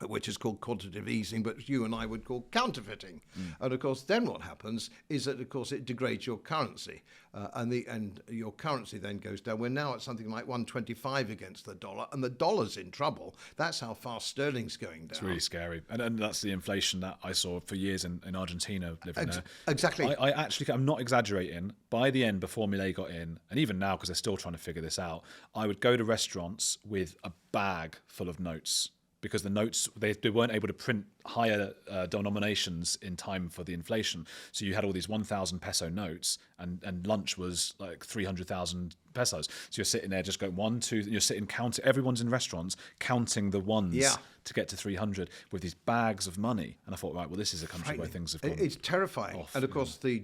which is called quantitative easing, but you and I would call counterfeiting. And of course, then what happens is that, of course, it degrades your currency, and your currency then goes down. We're now at something like 125 against the dollar, and the dollar's in trouble. That's how fast sterling's going down. It's really scary, and that's the inflation that I saw for years in Argentina living there. Exactly. I actually, I'm not exaggerating. By the end, before Millet got in, and even now because they're still trying to figure this out, I would go to restaurants with a bag full of notes. Because the notes, they weren't able to print higher denominations in time for the inflation. So you had all these 1,000 peso notes, and lunch was like 300,000 pesos. So you're sitting there just going 1, 2, and you're sitting counting. Everyone's in restaurants counting the ones to get to 300 with these bags of money. And I thought, right, well, this is a country where things have gone. It's terrifying. Off, and of course, the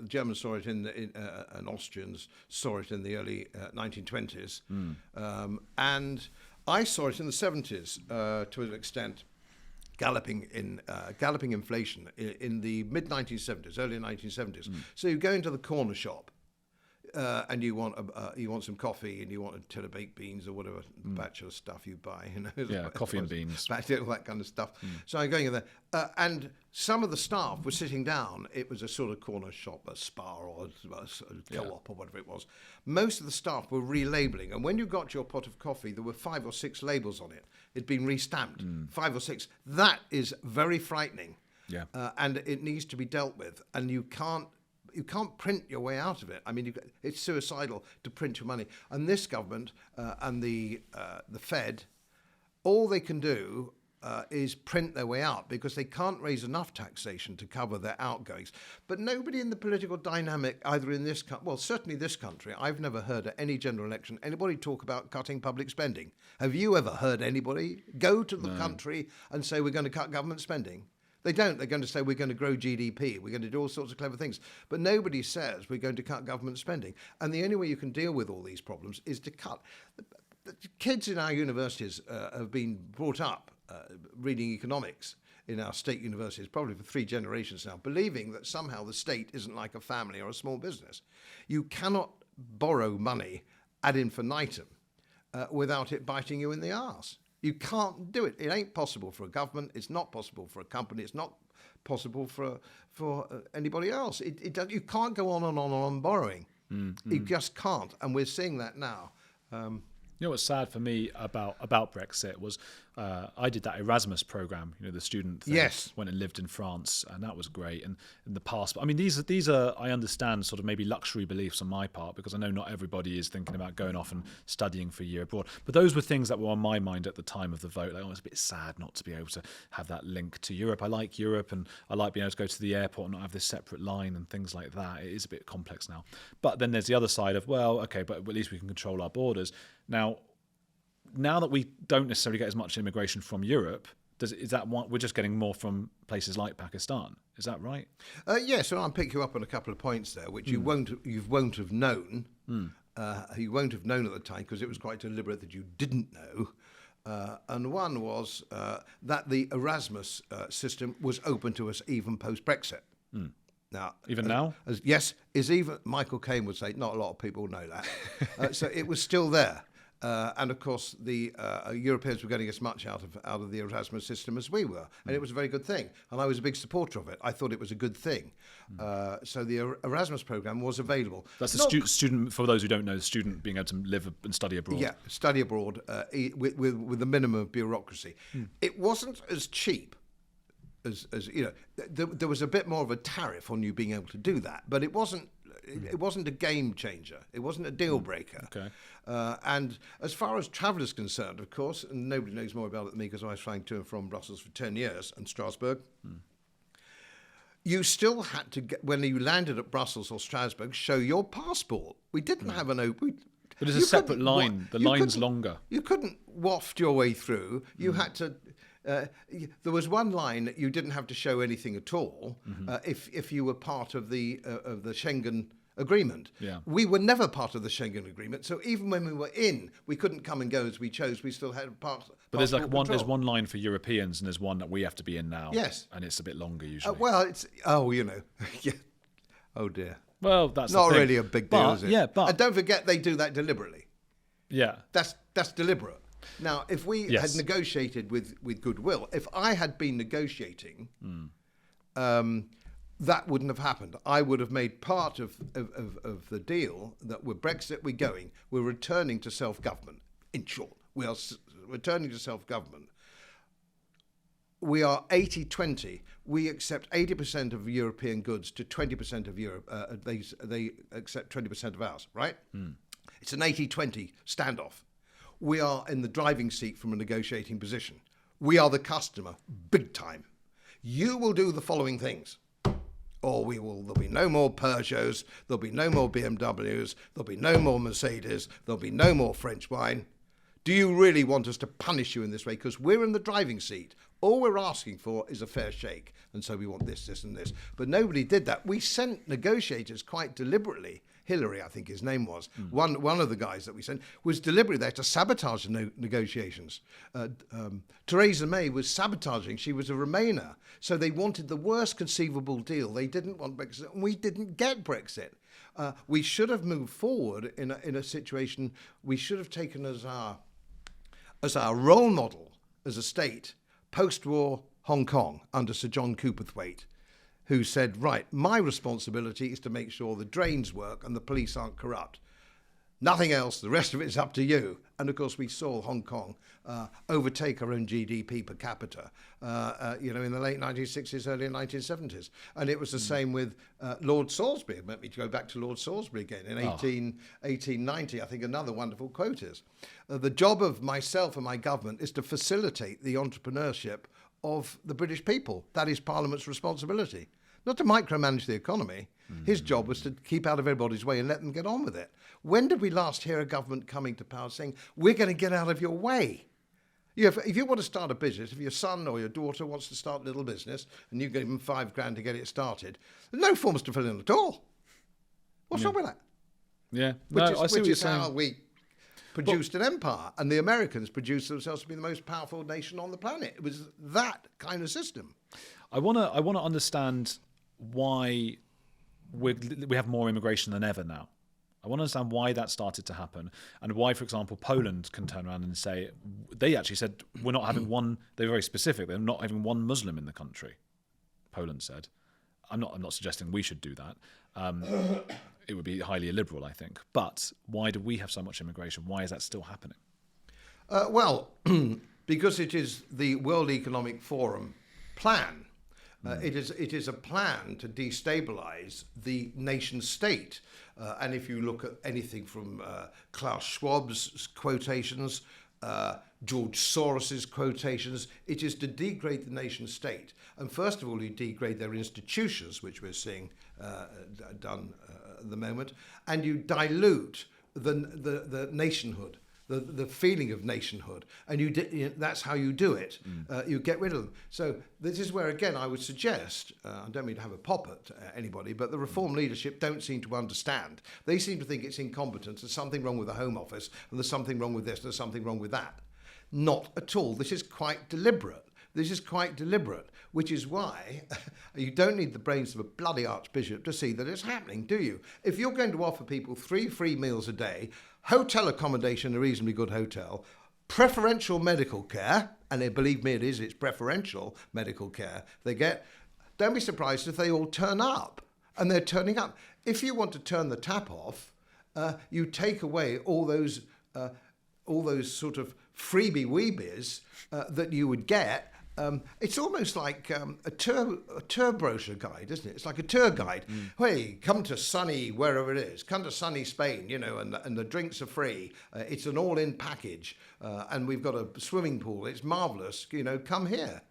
Germans saw it and Austrians saw it in the early 1920s. And I saw it in the 70s to an extent, galloping inflation in the mid-1970s, early 1970s. So you go into the corner shop and you want some coffee and you want a tin of baked beans or whatever bachelor stuff you buy. Yeah, coffee and beans. All that kind of stuff. So I'm going in there. And some of the staff were sitting down. It was a sort of corner shop, a Spar or a Co-op or whatever it was. Most of the staff were relabeling. And when you got your pot of coffee, there were 5 or 6 labels on it. It'd been restamped, 5 or 6. That is very frightening. Yeah. And it needs to be dealt with. And you can't print your way out of it. I mean, it's suicidal to print your money. And this government and the Fed, all they can do is print their way out because they can't raise enough taxation to cover their outgoings. But nobody in the political dynamic, either in this country, well, certainly this country, I've never heard at any general election anybody talk about cutting public spending. Have you ever heard anybody go to the country and say we're going to cut government spending? They don't. They're going to say we're going to grow GDP. We're going to do all sorts of clever things. But nobody says we're going to cut government spending. And the only way you can deal with all these problems is to cut. The kids in our universities have been brought up reading economics in our state universities, probably for 3 generations now, believing that somehow the state isn't like a family or a small business. You cannot borrow money ad infinitum without it biting you in the arse. You can't do it. It ain't possible for a government. It's not possible for a company. It's not possible for anybody else. You can't go on and on borrowing. You just can't. And we're seeing that now. You know what's sad for me about Brexit was I did that Erasmus program, the student thing. Yes. Went and lived in France, and that was great. And in the past, I mean, these are I understand sort of maybe luxury beliefs on my part because I know not everybody is thinking about going off and studying for a year abroad. But those were things that were on my mind at the time of the vote. Like, it's a bit sad not to be able to have that link to Europe. I like Europe, and I like being able to go to the airport and not have this separate line and things like that. It is a bit complex now. But then there's the other side of, well, okay, but at least we can control our borders. Now that we don't necessarily get as much immigration from Europe, is that what we're just getting more from places like Pakistan? Is that right? Yes, so I'll pick you up on a couple of points there, which you won't have known. You won't have known at the time because it was quite deliberate that you didn't know. And one was that the Erasmus system was open to us even post-Brexit. Now, even now? Yes, even Michael Caine would say not a lot of people know that. So it was still there. And of course, the Europeans were getting as much out of the Erasmus system as we were, and it was a very good thing. And I was a big supporter of it. I thought it was a good thing. So the Erasmus program was available. That's the student. For those who don't know, the student being able to live and study abroad. Yeah, study abroad with the minimum of bureaucracy. It wasn't as cheap as there was a bit more of a tariff on you being able to do that, but it wasn't. It wasn't a game changer. It wasn't a deal breaker. Okay. And as far as travel is concerned, of course, and nobody knows more about it than me because I was flying to and from Brussels for 10 years and Strasbourg. You still had to, when you landed at Brussels or Strasbourg, show your passport. We didn't have an open... But it's a separate line. The line's longer. You couldn't waft your way through. You had to... there was one line that you didn't have to show anything at all if you were part of the Schengen agreement. Yeah. We were never part of the Schengen agreement, so even when we were in, we couldn't come and go as we chose. We still had part. But there's like there's one line for Europeans, and there's one that we have to be in now. Yes. And it's a bit longer usually. Yeah. Oh dear. Well, that's Not the thing. really a big deal, is it? Yeah, but and don't forget they do that deliberately. yeah, That's deliberate. Now, if we Yes. had negotiated with goodwill, if I had been negotiating, that wouldn't have happened. I would have made part of the deal that with Brexit we're returning to self-government. In short, we are returning to self-government. We are 80-20. We accept 80% of European goods to 20% of Europe. They accept 20% of ours, right? It's an 80-20 standoff. We are in the driving seat from a negotiating position. We are the customer, big time. You will do the following things. Or there'll be no more Peugeots, there'll be no more BMWs, there'll be no more Mercedes, there'll be no more French wine. Do you really want us to punish you in this way? Because we're in the driving seat. All we're asking for is a fair shake. And so we want this, this, and this. But nobody did that. We sent negotiators quite deliberately. Hillary, I think his name was, one of the guys that we sent, was deliberately there to sabotage the negotiations. Theresa May was sabotaging. She was a Remainer. So they wanted the worst conceivable deal. They didn't want Brexit, and we didn't get Brexit. We should have moved forward in a situation. We should have taken as our role model as a state post-war Hong Kong under Sir John Cooperthwaite, who said, right, my responsibility is to make sure the drains work and the police aren't corrupt. Nothing else, the rest of it is up to you. And of course, we saw Hong Kong overtake our own GDP per capita, in the late 1960s, early 1970s. And it was the same with Lord Salisbury. Let me go back to Lord Salisbury again. In 1890, I think another wonderful quote is, the job of myself and my government is to facilitate the entrepreneurship of the British people. That is Parliament's responsibility. Not to micromanage the economy. His job was to keep out of everybody's way and let them get on with it. When did we last hear a government coming to power saying, we're going to get out of your way? If you want to start a business, if your son or your daughter wants to start a little business and you give them $5,000 to get it started, there's no forms to fill in at all. What's wrong with that? yeah. Which I see what you're is saying. how we produced an empire, and the Americans produced themselves to be the most powerful nation on the planet. It was that kind of system. I want to understand why we have more immigration than ever now. I want to understand why that started to happen, and why, for example, Poland can turn around and say, they actually said, we're not having one, they're very specific, they're not having one Muslim in the country, Poland said. I'm not suggesting we should do that. It would be highly illiberal, I think. But why do we have so much immigration? Why is that still happening? Because it is the World Economic Forum plan. It is a plan to destabilize the nation state. And if you look at anything from Klaus Schwab's quotations, George Soros's quotations, it is to degrade the nation state. And first of all, you degrade their institutions, which we're seeing done at the moment, and you dilute the nationhood. The feeling of nationhood, and that's how you do it. You get rid of them. So this is where, again, I would suggest, I don't mean to have a pop at anybody, but the Reform leadership don't seem to understand. They seem to think it's incompetence, there's something wrong with the Home Office, and there's something wrong with this, there's something wrong with that. Not at all. This is quite deliberate. Which is why you don't need the brains of a bloody archbishop to see that it's happening, do you? If you're going to offer people 3 free meals a day, hotel accommodation, a reasonably good hotel, preferential medical care, and believe me, it's preferential medical care they get, don't be surprised if they all turn up. And they're turning up. If you want to turn the tap off, you take away all those sort of freebie-weebies that you would get. It's almost like a tour brochure guide, isn't it? It's like a tour guide. Hey, come to sunny wherever it is. Come to sunny Spain, and the drinks are free. It's an all-in package, and we've got a swimming pool. It's marvellous. Come here.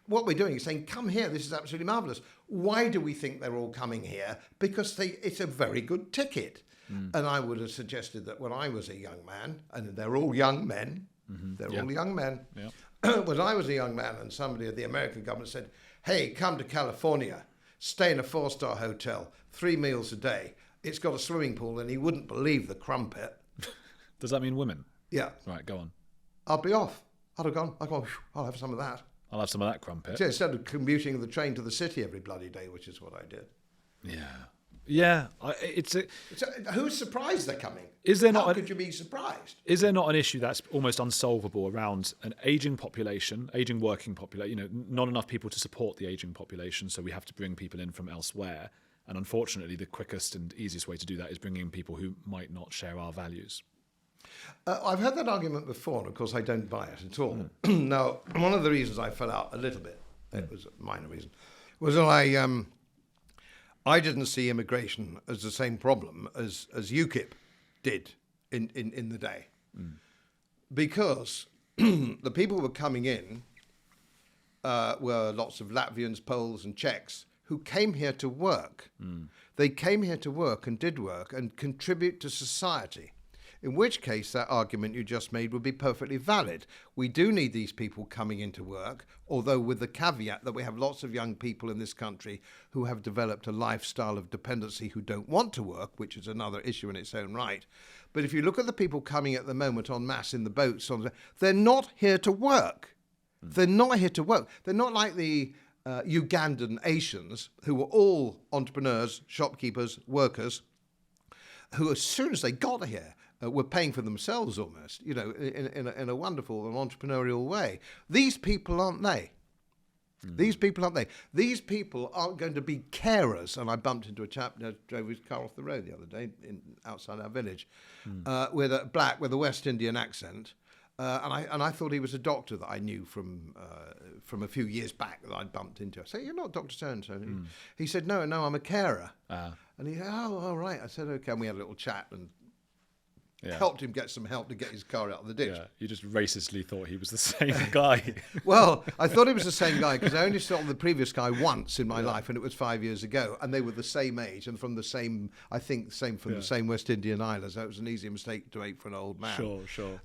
What we're doing is saying, come here. This is absolutely marvellous. Why do we think they're all coming here? Because it's a very good ticket. And I would have suggested that when I was a young man, and they're all young men, all young men. Yeah. When I was a young man and somebody at the American government said, hey, come to California, stay in a 4-star hotel, 3 meals a day, it's got a swimming pool, and he wouldn't believe the crumpet. Does that mean women? Yeah. Right, go on. I'd be off. I'd have gone, I'll have some of that. I'll have some of that crumpet. So instead of commuting the train to the city every bloody day, which is what I did. Yeah. Yeah. Who's surprised they're coming? Is there not How could you be surprised? Is there not an issue that's almost unsolvable around an ageing population, ageing working population, not enough people to support the ageing population, so we have to bring people in from elsewhere. And unfortunately, the quickest and easiest way to do that is bringing in people who might not share our values. I've heard that argument before, and of course I don't buy it at all. Now, one of the reasons I fell out a little bit, it was a minor reason, was that I didn't see immigration as the same problem as UKIP did in the day. Because the people who were coming in were lots of Latvians, Poles and Czechs who came here to work. They came here to work and did work and contribute to society. In which case, that argument you just made would be perfectly valid. We do need these people coming into work, although with the caveat that we have lots of young people in this country who have developed a lifestyle of dependency who don't want to work, which is another issue in its own right. But if you look at the people coming at the moment en masse in the boats, they're not here to work. They're not here to work. They're not like the Ugandan Asians, who were all entrepreneurs, shopkeepers, workers, who as soon as they got here, were paying for themselves almost, in a wonderful and entrepreneurial way. These people aren't they. These people aren't they. These people aren't going to be carers. And I bumped into a chap who drove his car off the road the other day outside our village with a West Indian accent. And I thought he was a doctor that I knew from a few years back that I'd bumped into. I said, "You're not Dr. So-and-so." He said, no, I'm a carer. And he said, "Oh, all right." I said, "Okay." And we had a little chat and helped him get some help to get his car out of the ditch. Yeah, you just racistly thought he was the same guy. Well, I thought he was the same guy because I only saw the previous guy once in my life, and it was 5 years ago, and they were the same age and from the same, I think, the same West Indian island. So it was an easy mistake to make for an old man. Sure.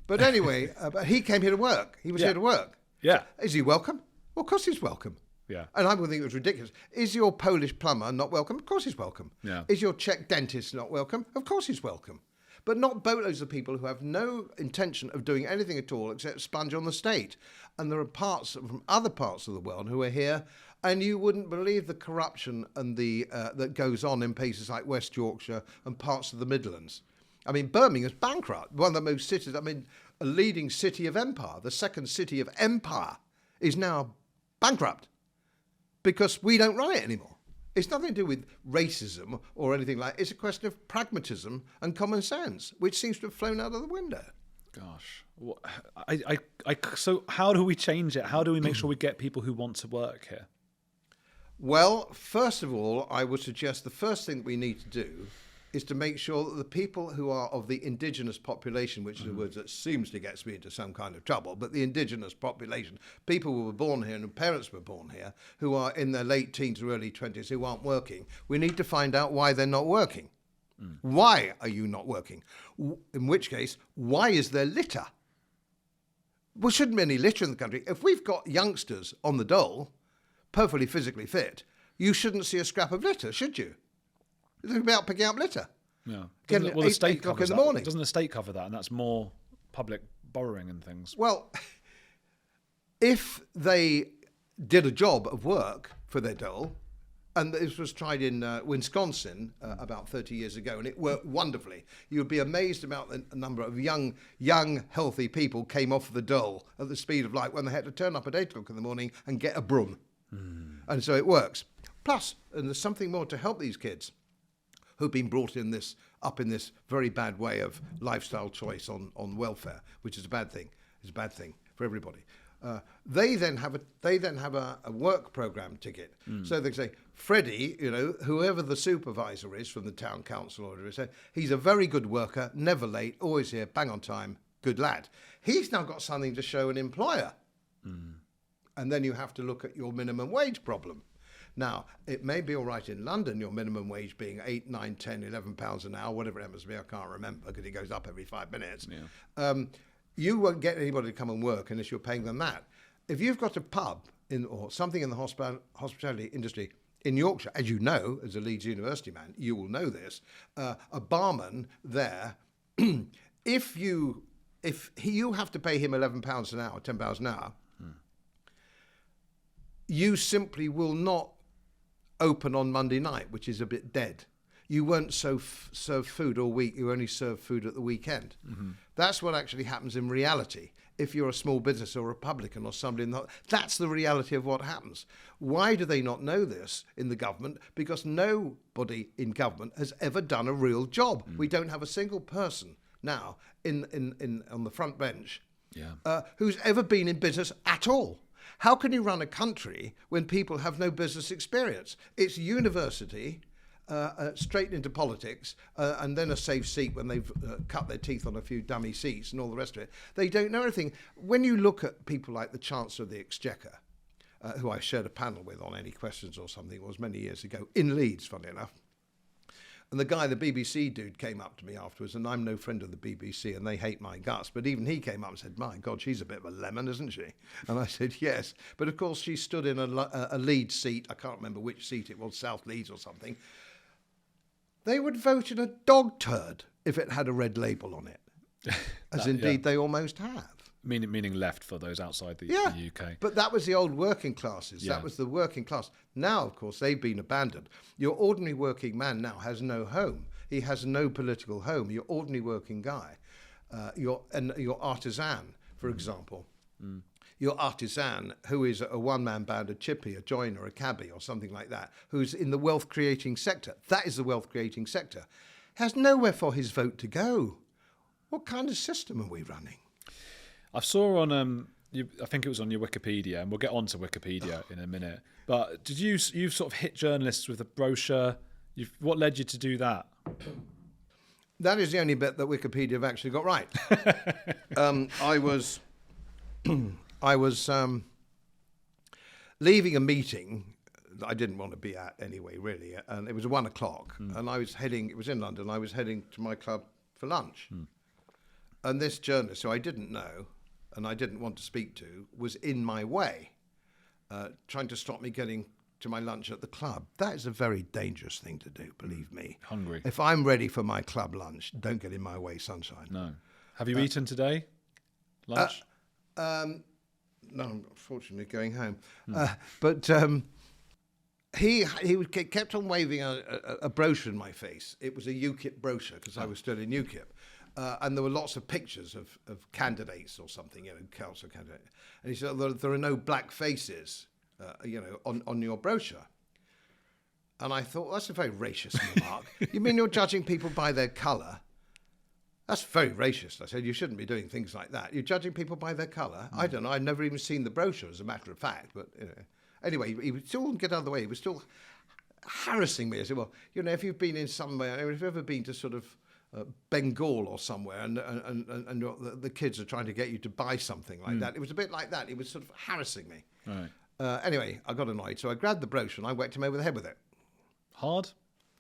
But anyway, but he came here to work. He was here to work. Yeah. So, is he welcome? Well, of course he's welcome. Yeah. And I would think it was ridiculous. Is your Polish plumber not welcome? Of course he's welcome. Yeah. Is your Czech dentist not welcome? Of course he's welcome. But not boatloads of people who have no intention of doing anything at all except sponge on the state. And there are parts from other parts of the world who are here, and you wouldn't believe the corruption and the that goes on in places like West Yorkshire and parts of the Midlands. I mean, Birmingham's bankrupt. One of the most cities, a leading city of empire, the second city of empire, is now bankrupt because we don't run it anymore. It's nothing to do with racism or anything like that. It's a question of pragmatism and common sense, which seems to have flown out of the window. Gosh. So how do we change it? How do we make sure we get people who want to work here? Well, first of all, I would suggest the first thing we need to do is to make sure that the people who are of the indigenous population, which is a word that seems to get me into some kind of trouble, but the indigenous population, people who were born here and whose parents were born here, who are in their late teens or early 20s, who aren't working, we need to find out why they're not working. Why are you not working? In which case, why is there litter? Well, shouldn't be any litter in the country. If we've got youngsters on the dole, perfectly physically fit, you shouldn't see a scrap of litter, should you? It's about picking up litter. Yeah. The state covers that. In the morning. Doesn't the state cover that? And that's more public borrowing and things. Well, if they did a job of work for their dole, and this was tried in Wisconsin about 30 years ago, and it worked wonderfully. You'd be amazed about the number of young, healthy people came off the dole at the speed of light when they had to turn up at 8 o'clock in the morning and get a broom. And so it works. Plus, and there's something more to help these kids who've been brought up in this very bad way of lifestyle choice on welfare, which is a bad thing. It's a bad thing for everybody. They then have a work program ticket. So they say, Freddie, whoever the supervisor is from the town council or whatever, he's a very good worker, never late, always here, bang on time, good lad. He's now got something to show an employer. And then you have to look at your minimum wage problem. Now, it may be all right in London, your minimum wage being 8, 9, 10, 11 pounds an hour, whatever it happens to be, I can't remember because it goes up every 5 minutes. Yeah. You won't get anybody to come and work unless you're paying them that. If you've got a pub or something in the hospitality industry in Yorkshire, as you know, as a Leeds University man, you will know this, a barman there, if you have to pay him £11 an hour, £10 an hour, you simply will not open on Monday night, which is a bit dead. You won't serve food all week. You only serve food at the weekend. Mm-hmm. That's what actually happens in reality. If you're a small business or a publican or somebody, that's the reality of what happens. Why do they not know this in the government? Because nobody in government has ever done a real job. We don't have a single person now on the front bench who's ever been in business at all. How can you run a country when people have no business experience? It's university, straight into politics, and then a safe seat when they've cut their teeth on a few dummy seats and all the rest of it. They don't know anything. When you look at people like the Chancellor of the Exchequer, who I shared a panel with on Any Questions or something, it was many years ago, in Leeds, funny enough. And the BBC dude came up to me afterwards, and I'm no friend of the BBC, and they hate my guts, but even he came up and said, my God, she's a bit of a lemon, isn't she? And I said, yes. But of course, she stood in a Leeds seat. I can't remember which seat it was, South Leeds or something. They would vote in a dog turd if it had a red label on it, as indeed they almost have. Meaning left for those outside the UK. But that was the old working classes. That was the working class. Now, of course, they've been abandoned. Your ordinary working man now has no home. He has no political home. Your ordinary working guy, your artisan, for example. Your artisan, who is a one-man band, a chippy, a joiner, a cabbie, or something like that, who's in the wealth-creating sector. That is the wealth-creating sector. Has nowhere for his vote to go. What kind of system are we running? I saw on, I think it was on your Wikipedia, and we'll get on to Wikipedia in a minute, but you've sort of hit journalists with a brochure. What led you to do that? That is the only bit that Wikipedia have actually got right. I was leaving a meeting that I didn't want to be at anyway, really, and it was 1 o'clock, and it was in London, I was heading to my club for lunch. And this journalist, who I didn't know and I didn't want to speak to, was in my way, trying to stop me getting to my lunch at the club. That is a very dangerous thing to do, believe me. Hungry. If I'm ready for my club lunch, don't get in my way, sunshine. No. Have you eaten today? Lunch? No, I'm unfortunately going home. But he kept on waving a brochure in my face. It was a UKIP brochure because I was still in UKIP. And there were lots of pictures of candidates or something, council candidates. And he said, there are no black faces, on your brochure. And I thought, that's a very racist remark. You mean you're judging people by their colour? That's very racist. I said, you shouldn't be doing things like that. You're judging people by their colour? I don't know. I've never even seen the brochure, as a matter of fact. But anyway, he would still get out of the way. He was still harassing me. I said, well, if you've been in somewhere, if you've ever been to sort of Bengal or somewhere, and the kids are trying to get you to buy something like that. It was a bit like that. He was sort of harassing me. Right. Anyway, I got annoyed, so I grabbed the brochure and I whacked him over the head with it. Hard?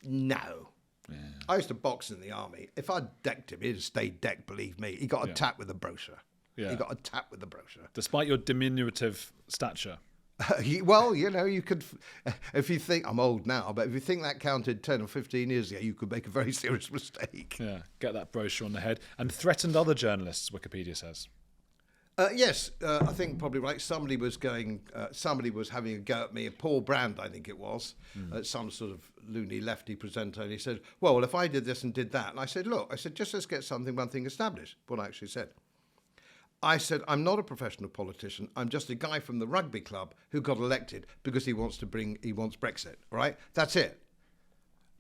No. Yeah. I used to box in the army. If I'd decked him, he'd have stayed decked, believe me. He got a tap with the brochure. Yeah. He got a tap with the brochure. Despite your diminutive stature. Well, you could, if you think, I'm old now, but if you think that counted 10 or 15 years ago, you could make a very serious mistake. Yeah, get that brochure on the head. And threatened other journalists, Wikipedia says. Yes, I think probably right. Somebody was having a go at me, Paul Brand, I think it was, some sort of loony lefty presenter, and he said, well, if I did this and did that, and I said, look, just let's get one thing established, what I actually said. I said, I'm not a professional politician. I'm just a guy from the rugby club who got elected because he wants Brexit, right? That's it.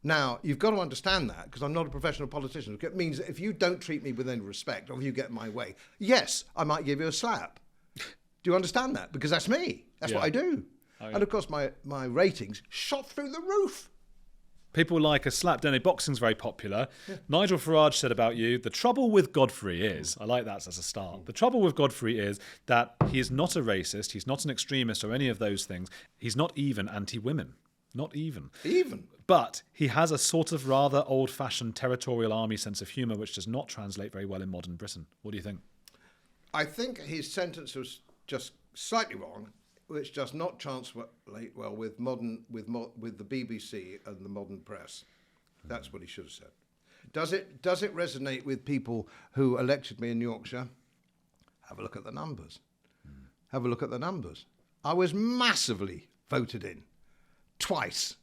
Now, you've got to understand that, because I'm not a professional politician. It means that if you don't treat me with any respect, or if you get in my way, yes, I might give you a slap. Do you understand that? Because that's me. That's what I do. Oh, yeah. And of course, my ratings shot through the roof. People like a slap, don't they? Boxing's very popular. Yeah. Nigel Farage said about you, the trouble with Godfrey is, I like that as a start, the trouble with Godfrey is that he is not a racist, he's not an extremist or any of those things. He's not even anti-women. Not even. Even? But he has a sort of rather old-fashioned territorial army sense of humour which does not translate very well in modern Britain. What do you think? I think his sentence was just slightly wrong. which does not translate well with the BBC and the modern press. That's what he should have said. Does it resonate with people who elected me in Yorkshire? Have a look at the numbers. Have a look at the numbers. I was massively voted in, twice.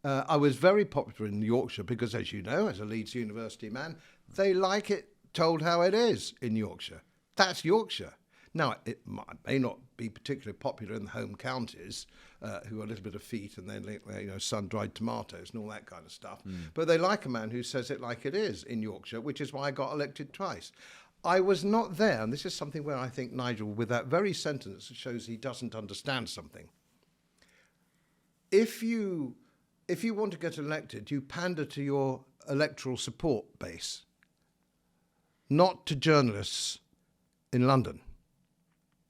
I was very popular in Yorkshire because, as you know, as a Leeds University man, they like it told how it is in Yorkshire. That's Yorkshire. Now, it may not be particularly popular in the home counties, who are a little bit of feet and then sun-dried tomatoes and all that kind of stuff. But they like a man who says it like it is in Yorkshire, which is why I got elected twice. I was not there, and this is something where I think Nigel, with that very sentence, shows he doesn't understand something. If you want to get elected, you pander to your electoral support base, not to journalists in London.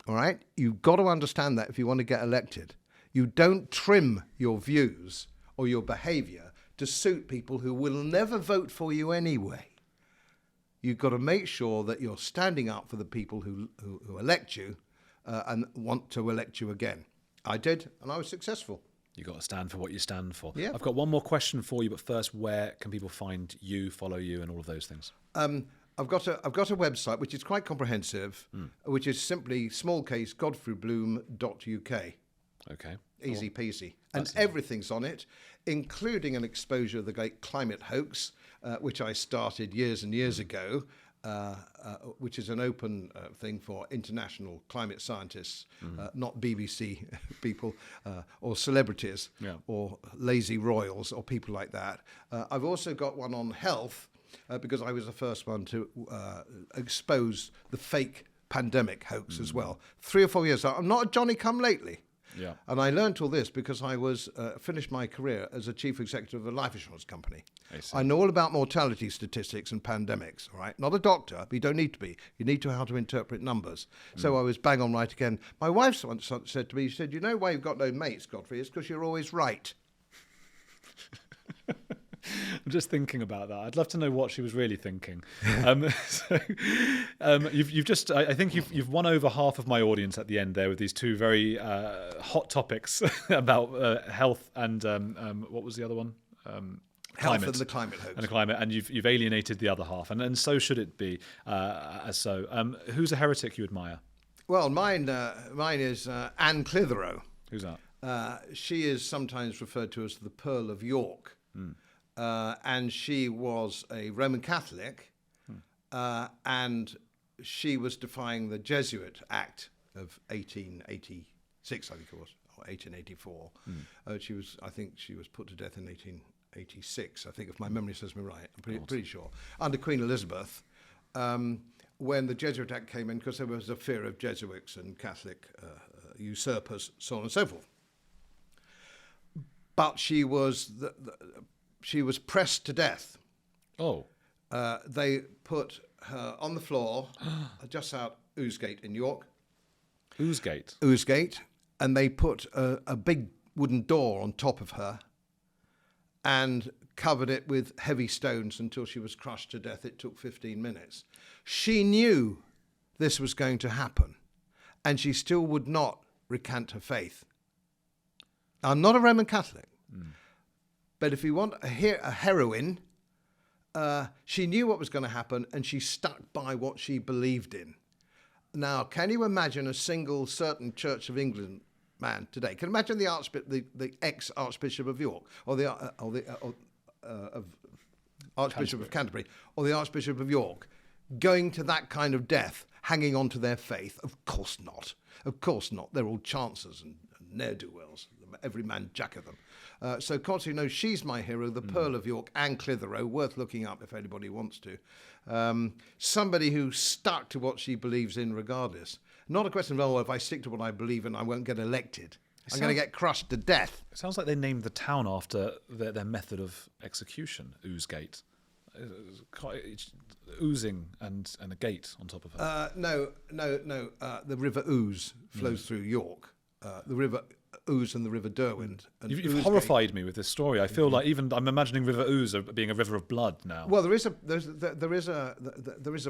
All right? You've got to understand that if you want to get elected. You don't trim your views or your behaviour to suit people who will never vote for you anyway. You've got to make sure that you're standing up for the people who elect you and want to elect you again. I did, and I was successful. You've got to stand for what you stand for. Yeah. I've got one more question for you, but first, where can people find you, follow you, and all of those things? I've got a website which is quite comprehensive, which is simply smallcasegodfreybloom.uk. Okay. Easy peasy. And everything's on it, including an exposure of the great climate hoax, which I started years and years ago, which is an open thing for international climate scientists, not BBC people or celebrities or lazy royals or people like that. I've also got one on health, because I was the first one to expose the fake pandemic hoax as well. 3 or 4 years. I'm not a Johnny-come-lately. Yeah. And I learned all this because I was finished my career as a chief executive of a life insurance company. I know all about mortality statistics and pandemics, all right? Not a doctor, but you don't need to be. You need to know how to interpret numbers. So I was bang on right again. My wife once said to me, she said, you know why you've got no mates, Godfrey? It's because you're always right. I'm just thinking about that. I'd love to know what she was really thinking. You've just, I think you've won over half of my audience at the end there with these two very hot topics about health and what was the other one? Health and the climate hoax. And the climate, and you've alienated the other half, and so should it be. Who's a heretic you admire? Well, mine is Anne Clitheroe. Who's that? She is sometimes referred to as the Pearl of York. And she was a Roman Catholic, and she was defying the Jesuit Act of 1886, I think it was, or 1884. I think she was put to death in 1886, I think, if my memory serves me right. I'm pretty sure. Under Queen Elizabeth, when the Jesuit Act came in, because there was a fear of Jesuits and Catholic usurpers, so on and so forth. But she was she was pressed to death. Oh. They put her on the floor just out Ousegate in York. Ousegate? Ousegate. And they put a big wooden door on top of her and covered it with heavy stones until she was crushed to death. It took 15 minutes. She knew this was going to happen, and she still would not recant her faith. I'm not a Roman Catholic. But if you want a heroine, she knew what was going to happen, and she stuck by what she believed in. Now, can you imagine a single certain Church of England man today? Can you imagine the ex-Archbishop of York, or the Archbishop of Canterbury, or the Archbishop of York, going to that kind of death, hanging on to their faith? Of course not. Of course not. They're all chancers and ne'er-do-wells, every man jack of them. So Constantly, no, she's my hero, the Pearl of York, Anne Clitheroe, worth looking up if anybody wants to. Somebody who stuck to what she believes in regardless. Not a question of, if I stick to what I believe in, I won't get elected. I'm going to get crushed to death. It sounds like they named the town after their method of execution, Ousegate. It's oozing and a gate on top of her. No. The River Ouse flows through York. The river Ouse and the River Derwent. And You've Ousegate. horrified me with this story. I feel like even I'm imagining River Ouse being a river of blood now. Well, there is a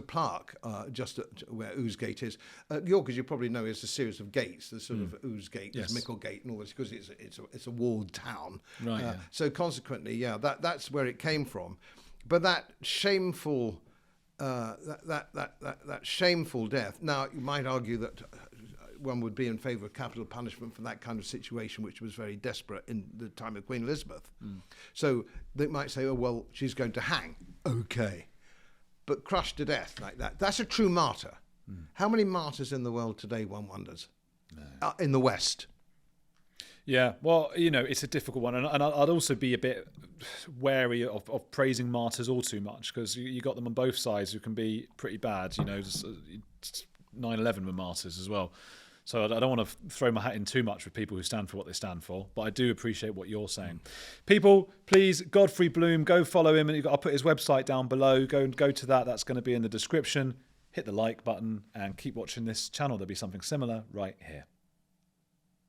plaque just where Ousegate is. York, as you probably know, is a series of gates. There's sort of Ousegate, there's Micklegate, and all this because it's a walled town. Right. So consequently, that's where it came from. But that shameful that shameful death. Now, you might argue that one would be in favour of capital punishment for that kind of situation, which was very desperate in the time of Queen Elizabeth. So they might say, oh, well, she's going to hang. Okay. But crushed to death like that, that's a true martyr. How many martyrs in the world today, one wonders? In the West? Yeah, well, it's a difficult one. And I'd also be a bit wary of praising martyrs all too much, because you got them on both sides who can be pretty bad. 9/11 were martyrs as well. So I don't want to throw my hat in too much with people who stand for what they stand for, but I do appreciate what you're saying. People, please, Godfrey Bloom, go follow him, and I'll put his website down below. Go to that. That's going to be in the description. Hit the like button and keep watching this channel. There'll be something similar right here.